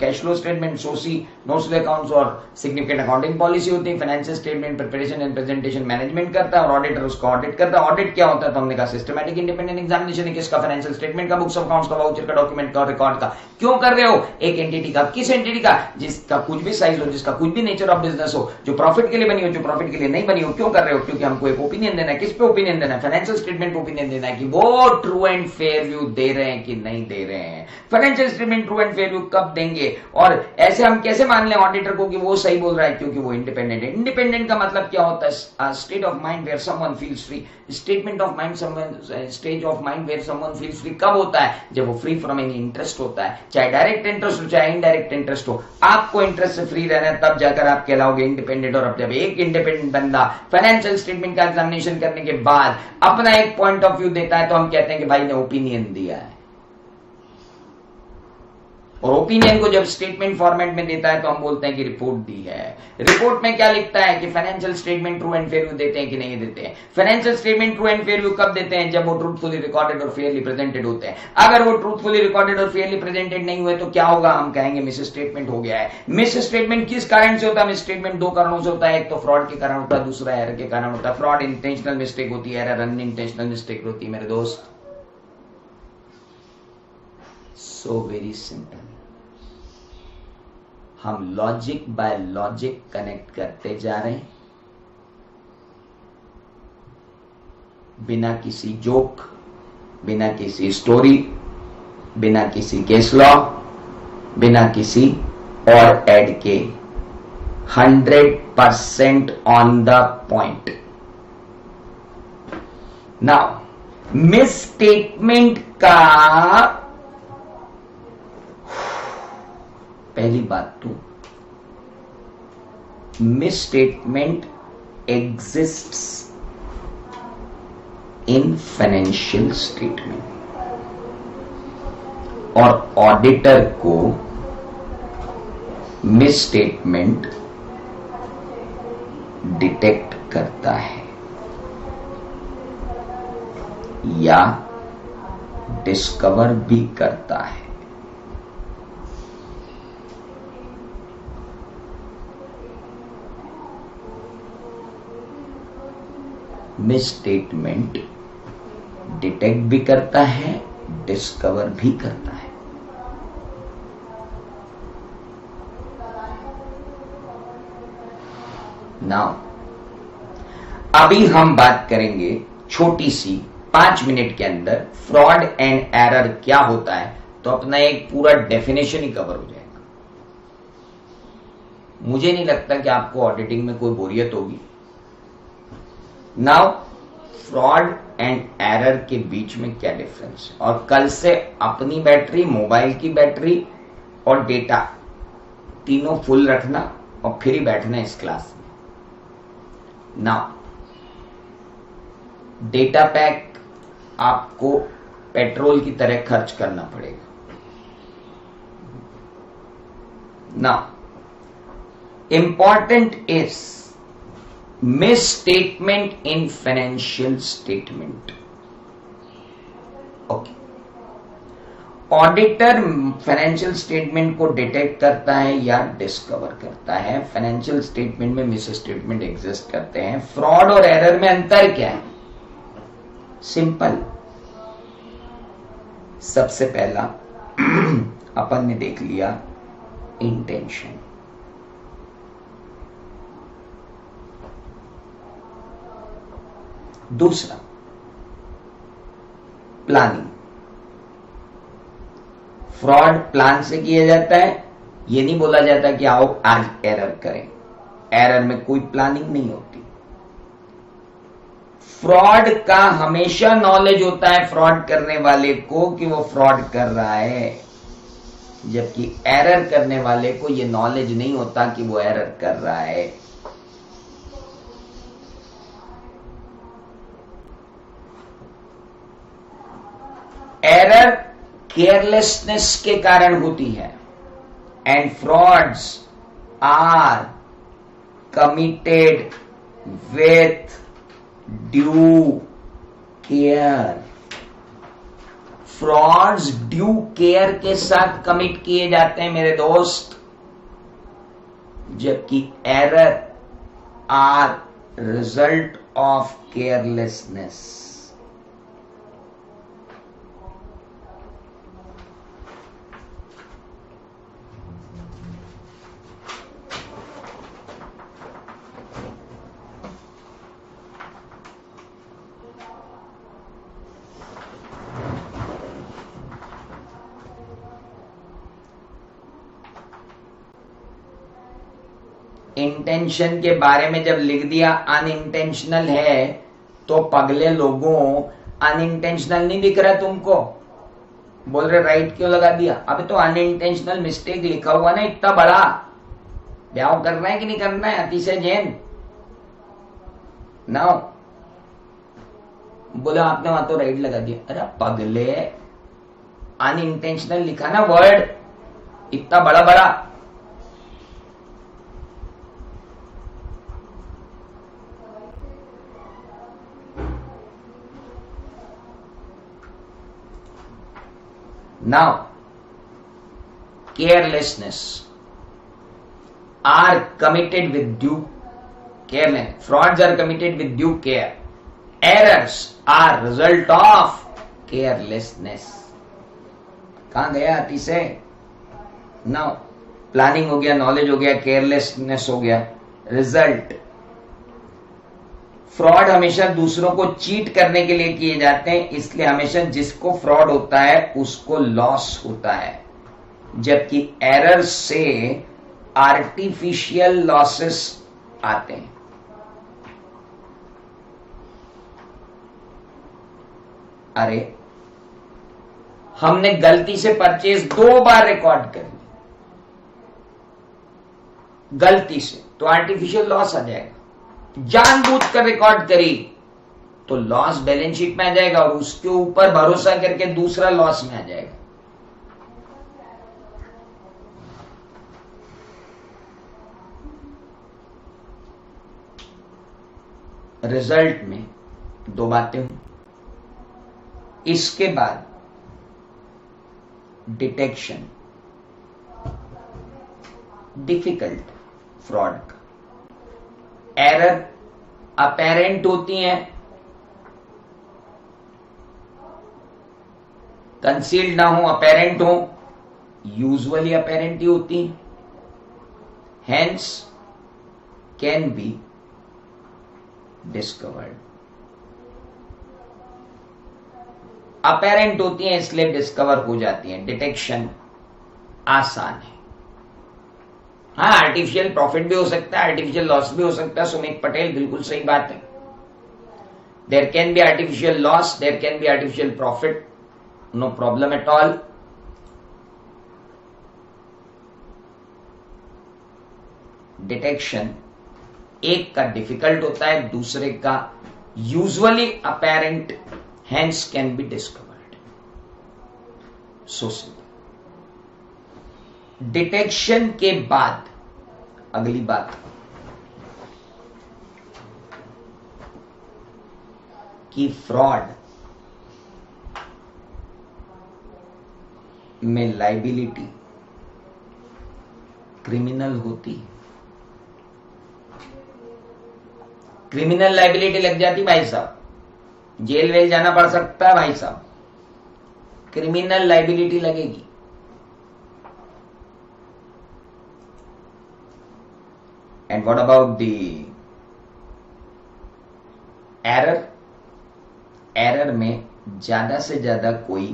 cash flow statement, SOCIE, notes to accounts और सिग्निफिकेंट अकाउंटिंग पॉलिसी होती है। Financial statement preparation and presentation management करता है और ऑडिटर उसको ऑडिट करता है। ऑडिट क्या होता है? तो हमने कहा सिस्टमैटिक इंडिपेंडेंट एग्जामिनेशन है, किसका? फाइनेंशियल स्टेटमेंट का, बुक्स ऑफ अकाउंट्स का, वाउचर का, डॉक्यूमेंट का, रिकॉर्ड का। क्यों कर रहे हो? एक एंटिटी का। किस एंटिटी का? जिसका कुछ भी साइज हो, जिसका कुछ भी नेचर ऑफ बिजनेस हो, जो प्रॉफिट के लिए बनी हो, जो प्रॉफिट के लिए नहीं बनी हो। क्यों कर रहे हो? क्योंकि हमको एक ओपिनियन देना है। किस पे ओपिनियन देना है? फाइनेंशियल स्टेटमेंट पे ओपिनियन देना है कि वो ट्रू एंड फेयर व्यू दे रहे हैं कि नहीं दे रहे हैं। Financial statement true and fair view कब देंगे? और ऐसे हम कैसे मान लें ऑडिटर को कि वो सही बोल रहा है? क्योंकि वो इंडिपेंडेंट है। इंडिपेंडेंट का मतलब क्या होता है? State of mind where someone feels free. Statement of mind, stage of mind where someone feels free कब होता है? जब वो फ्री फ्रॉम एनी इंटरेस्ट होता है, चाहे डायरेक्ट इंटरेस्ट हो चाहे इनडायरेक्ट इंटरेस्ट हो। आपको इंटरेस्ट से फ्री रहना है, तब जाकर आप कहलाओगे इंडिपेंडेंट। और अब जब एक इंडिपेंडेंट बंदा फाइनेंशियल स्टेटमेंट का एग्जामिनेशन करने के बाद अपना एक पॉइंट ऑफ व्यू देता है, तो हम कहते हैं कि भाई मैंने ओपिनियन दिया है। और ओपिनियन को जब स्टेटमेंट फॉर्मेट में देता है तो हम बोलते हैं कि रिपोर्ट दी है। रिपोर्ट में क्या लिखता है कि financial statement true and fair view देते हैं कि नहीं देते हैं। Financial statement true and fair view कब देते हैं? जब वो ट्रूथफुली रिकॉर्डेड और फेयरली प्रेजेंटेड होते हैं। अगर वो ट्रूथफुली रिकॉर्डेड और फेयरली प्रेजेंटेड नहीं हुए तो क्या होगा? हम कहेंगे मिस स्टेटमेंट हो गया है। मिस स्टेटमेंट किस कारण से होता है? मिस स्टेटमेंट दो कारणों से होता है, एक तो फ्रॉड के कारण होता है, दूसरा एरर के कारण होता है। फ्रॉड इंटेंशनल मिस्टेक होती है, एरर अनइंटेंशनल मिस्टेक होती है मेरे दोस्त। So very simple. हम लॉजिक बाय लॉजिक कनेक्ट करते जा रहे हैं, बिना किसी जोक, बिना किसी स्टोरी, बिना किसी केस लॉ, बिना किसी और ऐड के, 100% on the point. Now miss statement का पहली बात तो miss statement exists in financial statement और ऑडिटर को मिस स्टेटमेंट डिटेक्ट करता है या डिस्कवर भी करता है। मिस स्टेटमेंट डिटेक्ट भी करता है, डिस्कवर भी करता है। नाउ अभी हम बात करेंगे छोटी सी 5 मिनट के अंदर फ्रॉड एंड एरर क्या होता है, तो अपना एक पूरा डेफिनेशन ही कवर हो जाएगा। मुझे नहीं लगता कि आपको ऑडिटिंग में कोई बोरियत होगी। नाउ फ्रॉड एंड एरर के बीच में क्या डिफरेंस है, और कल से अपनी बैटरी, मोबाइल की बैटरी और डेटा तीनों फुल रखना और फिर ही बैठना इस क्लास में। नाउ डेटा पैक आपको पेट्रोल की तरह खर्च करना पड़ेगा। Now important is misstatement in financial statement. Okay, auditor financial statement को डिटेक्ट करता है या डिस्कवर करता है। फाइनेंशियल स्टेटमेंट में मिस स्टेटमेंट एग्जिस्ट करते हैं। फ्रॉड और एरर में अंतर क्या है? सिंपल। सबसे पहला अपन ने देख लिया इंटेंशन। दूसरा प्लानिंग। फ्रॉड प्लान से किया जाता है, यह नहीं बोला जाता कि आओ आज एरर करें। एरर में कोई प्लानिंग नहीं होती। फ्रॉड का हमेशा नॉलेज होता है फ्रॉड करने वाले को कि वो फ्रॉड कर रहा है, जबकि एरर करने वाले को यह नॉलेज नहीं होता कि वो एरर कर रहा है। एरर केयरलेसनेस के कारण होती है and frauds are committed with due care. Frauds due care के साथ कमिट किए जाते हैं मेरे दोस्त, जबकि error are result of carelessness. Intention के बारे में जब लिख दिया अनइंटेंशनल है तो पगले लोगों, अनइंटेंशनल नहीं दिख रहा तुमको, बोल रहे राइट क्यों लगा दिया? अबे तो अनइंटेंशनल मिस्टेक लिखा हुआ ना इतना बड़ा। ब्याह करना है कि नहीं करना है? अतिशय जैन। नाउ बोला आपने वहां तो राइट लगा दिया। अरे पगले, अनइंटेंशनल लिखा ना वर्ड, इतना बड़ा बड़ा। Now carelessness are committed with due carelessness. Frauds are committed with due care. Errors are result of carelessness. कहां गया अतिशय? नाउ प्लानिंग हो गया, नॉलेज हो गया, केयरलेसनेस हो गया, रिजल्ट। फ्रॉड हमेशा दूसरों को चीट करने के लिए किए जाते हैं, इसलिए हमेशा जिसको फ्रॉड होता है उसको लॉस होता है, जबकि एरर से आर्टिफिशियल लॉसेस आते हैं। अरे हमने गलती से परचेज 2 बार रिकॉर्ड कर ली, गलती से, तो आर्टिफिशियल लॉस आ जाएगा। जानबूझकर रिकॉर्ड करी तो लॉस बैलेंस शीट में आ जाएगा और उसके ऊपर भरोसा करके दूसरा लॉस में आ जाएगा। रिजल्ट में 2 बातें हुई। इसके बाद डिटेक्शन डिफिकल्ट फ्रॉड का। एरर अपेरेंट होती हैं, कंसील्ड ना हो, अपेरेंट हो, यूजुअली अपेरेंट ही होती हैं, hence can be discovered. Apparent होती हैं इसलिए डिस्कवर हो जाती हैं, डिटेक्शन आसान है। हाँ, आर्टिफिशियल प्रॉफिट भी हो सकता है, आर्टिफिशियल लॉस भी हो सकता है। सुमित पटेल, बिल्कुल सही बात है। There can be artificial loss, there can be artificial profit, no problem at all. Detection एक का डिफिकल्ट होता है, दूसरे का usually apparent, hence can be discovered. So detection के बाद अगली बात कि फ्रॉड में लाइबिलिटी क्रिमिनल होती है। क्रिमिनल लाइबिलिटी लग जाती भाई साहब, जेल वेल जाना पड़ सकता है भाई साहब, क्रिमिनल लाइबिलिटी लगेगी। And what about the error? Error में ज्यादा से ज्यादा कोई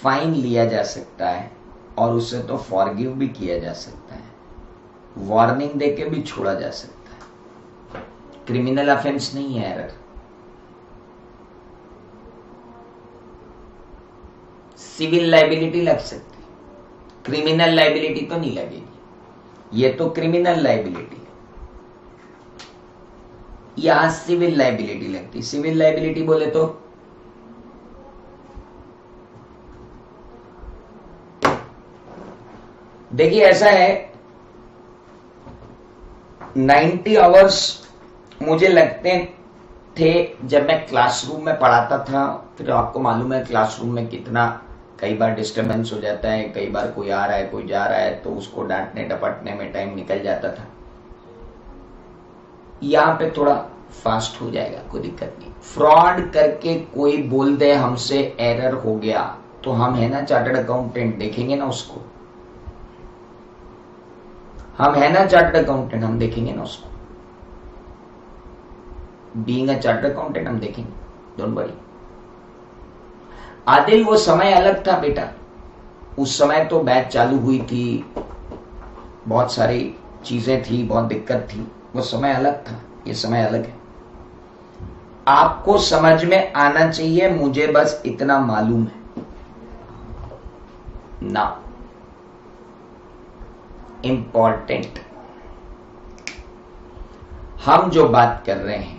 फाइन लिया जा सकता है और उसे तो फॉरगिव भी किया जा सकता है, वार्निंग देके भी छोड़ा जा सकता है। क्रिमिनल ऑफेंस नहीं है एरर। सिविल लाइबिलिटी लग सकती, क्रिमिनल लाइबिलिटी तो नहीं लगेगी। ये तो क्रिमिनल लाइबिलिटी है, यहां सिविल लाइबिलिटी लगती। सिविल लाइबिलिटी बोले तो देखिए ऐसा है, 90 आवर्स मुझे लगते थे जब मैं क्लासरूम में पढ़ाता था। फिर आपको मालूम है क्लासरूम में कितना कई बार डिस्टर्बेंस हो जाता है, कई बार कोई आ रहा है कोई जा रहा है, तो उसको डांटने डपटने में टाइम निकल जाता था। यहां पे थोड़ा फास्ट हो जाएगा, कोई दिक्कत नहीं। फ्रॉड करके कोई बोल दे हमसे एरर हो गया, तो हम है ना चार्टर्ड अकाउंटेंट, देखेंगे ना उसको। हम है ना चार्टर्ड अकाउंटेंट, हम देखेंगे ना उसको। बीइंग अ चार्टर्ड अकाउंटेंट हम देखेंगे, डोंट वरी। आदिल वो समय अलग था बेटा, उस समय तो बैच चालू हुई थी, बहुत सारी चीजें थी, बहुत दिक्कत थी, वो समय अलग था, ये समय अलग है। आपको समझ में आना चाहिए, मुझे बस इतना मालूम है ना। इंपॉर्टेंट, हम जो बात कर रहे हैं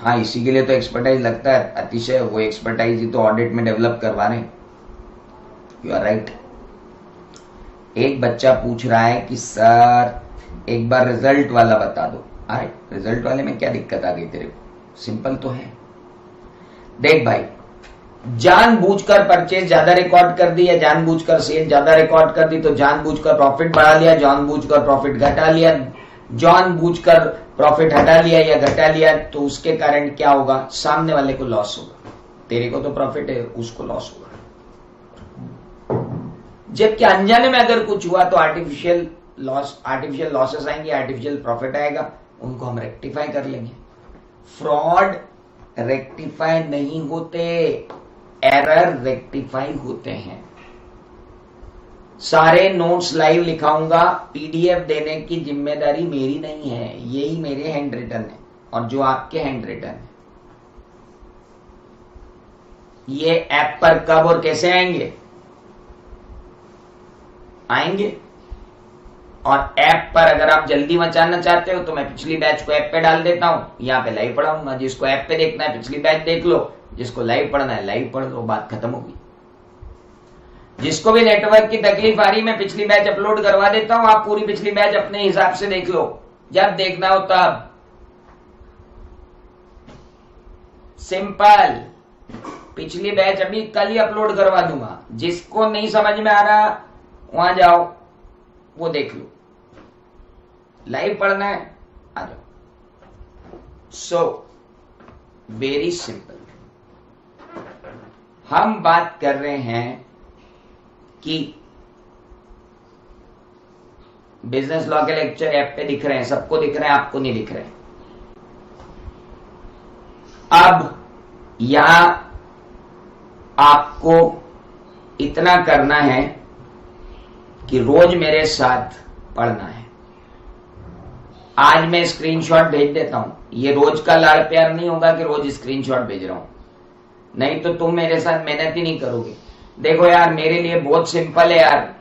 हाँ, इसी के लिए तो एक्सपर्टाइज लगता है अतिशय, वो एक्सपर्टाइज ही तो ऑडिट में डेवलप करवा रहे हैं। You are right. एक बच्चा पूछ रहा है कि सर एक बार रिजल्ट वाला बता दो। अरे रिजल्ट वाले में क्या दिक्कत आ गई तेरे को, सिंपल तो है। देख भाई, जानबूझकर परचेज ज्यादा रिकॉर्ड कर दी या जानबूझकर सेल ज्यादा रिकॉर्ड कर दी तो जानबूझकर प्रॉफिट बढ़ा लिया, जानबूझकर प्रॉफिट घटा लिया, जानबूझकर प्रॉफिट हटा लिया या घटा लिया, तो उसके कारण क्या होगा, सामने वाले को लॉस होगा। तेरे को तो प्रॉफिट है, उसको लॉस होगा। जबकि अनजाने में अगर कुछ हुआ तो आर्टिफिशियल लॉसेस आएंगे, आर्टिफिशियल प्रॉफिट आएगा, उनको हम रेक्टिफाई कर लेंगे। फ्रॉड रेक्टिफाई नहीं होते, एरर रेक्टिफाई होते हैं। सारे नोट्स लाइव लिखाऊंगा, पीडीएफ देने की जिम्मेदारी मेरी नहीं है, यही मेरे हैंड रिटन है और जो आपके हैंड रिटन है। ये ऐप पर कब और कैसे आएंगे, और ऐप पर अगर आप जल्दी मचाना चाहते हो तो मैं पिछली बैच को ऐप पे डाल देता हूं, यहां पे लाइव पढ़ाऊंगा। जिसको ऐप पे देखना है पिछली बैच देख लो, जिसको लाइव पढ़ना है लाइव पढ़ लो, बात खत्म होगी। जिसको भी नेटवर्क की तकलीफ आ रही, मैं पिछली बैच अपलोड करवा देता हूं, आप पूरी पिछली बैच अपने हिसाब से देख लो, जब देखना हो तब। सिंपल। पिछली बैच अभी कल ही अपलोड करवा दूंगा, जिसको नहीं समझ में आ रहा वहां जाओ, वो देख लो। लाइव पढ़ना है आ जाओ। So very simple. हम बात कर रहे हैं कि बिजनेस लॉ के लेक्चर ऐप पे दिख रहे हैं, सबको दिख रहे हैं, आपको नहीं दिख रहे। अब यहां आपको इतना करना है कि रोज मेरे साथ पढ़ना है। आज मैं स्क्रीनशॉट भेज देता हूं, ये रोज का लाड़ प्यार नहीं होगा कि रोज स्क्रीनशॉट भेज रहा हूं, नहीं तो तुम मेरे साथ मेहनत ही नहीं करोगे। देखो यार, मेरे लिए बहुत सिंपल है यार,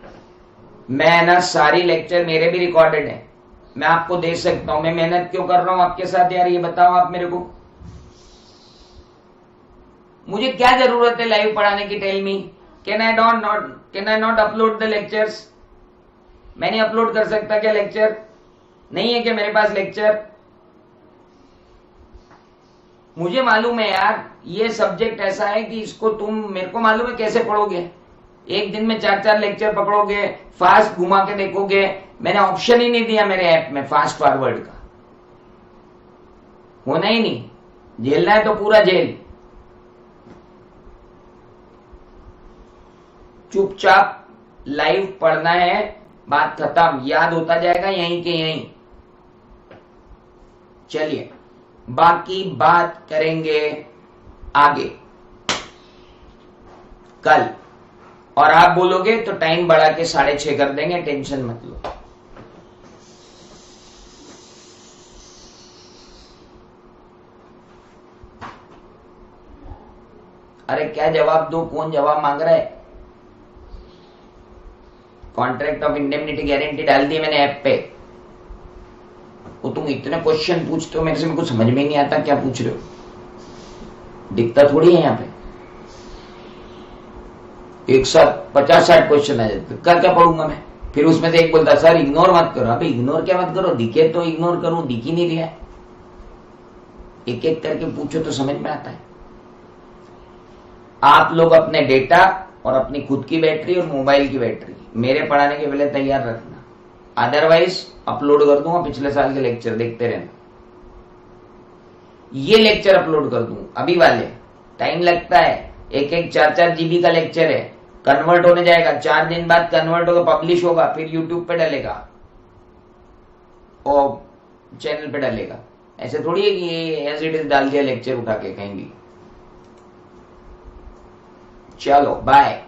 मैं ना सारी लेक्चर मेरे भी रिकॉर्डेड है, मैं आपको दे सकता हूं। मैं मेहनत क्यों कर रहा हूं आपके साथ यार, ये बताओ आप मेरे को। मुझे क्या जरूरत है लाइव पढ़ाने की, tell me. Can I not upload the lectures? मैं नहीं अपलोड कर सकता क्या लेक्चर? नहीं है क्या मेरे पास लेक्चर? मुझे मालूम है यार, ये सब्जेक्ट ऐसा है कि इसको तुम, मेरे को मालूम है कैसे पढ़ोगे। एक दिन में 4-4 लेक्चर पकड़ोगे, फास्ट घुमा के देखोगे। मैंने ऑप्शन ही नहीं दिया मेरे ऐप में फास्ट फॉरवर्ड का, होना ही नहीं। झेलना है तो पूरा झेल, चुपचाप लाइव पढ़ना है, बात खत्म। याद होता जाएगा यहीं के यहीं। चलिए बाकी बात करेंगे आगे कल, और आप बोलोगे तो टाइम बढ़ा के 6:30 कर देंगे, टेंशन मत लो। अरे क्या जवाब दो, कौन जवाब मांग रहा है? कॉन्ट्रैक्ट ऑफ इंडेमनिटी गारंटी डाल दी मैंने ऐप पे। वो तुम इतने क्वेश्चन पूछते हो मेरे से, मेरे को समझ में नहीं आता क्या पूछ रहे हो। दिखता थोड़ी है यहाँ पे, एक साथ 50-60 क्वेश्चन आ जाते, क्या क्या पढ़ूंगा मैं। फिर उसमें से एक बोलता सर इग्नोर मत करो। अबे इग्नोर क्या मत करो, दिखे तो इग्नोर करूं, दिख ही नहीं रहा है। एक एक करके पूछो तो समझ में आता है। आप लोग अपने डेटा और अपनी खुद की बैटरी और मोबाइल की बैटरी मेरे पढ़ाने के पहले तैयार रखना, अदरवाइज अपलोड कर दूंगा पिछले साल के लेक्चर, देखते रहना। ये लेक्चर अपलोड कर दूं अभी वाले, टाइम लगता है, एक 4-4 जीबी का लेक्चर है, कन्वर्ट होने जाएगा, 4 दिन बाद कन्वर्ट होकर पब्लिश होगा, फिर यूट्यूब पे डलेगा और चैनल पे डलेगा। ऐसे थोड़ी है कि ये एज इट इज डाल दिया लेक्चर उठा के कहीं भी। चलो बाय।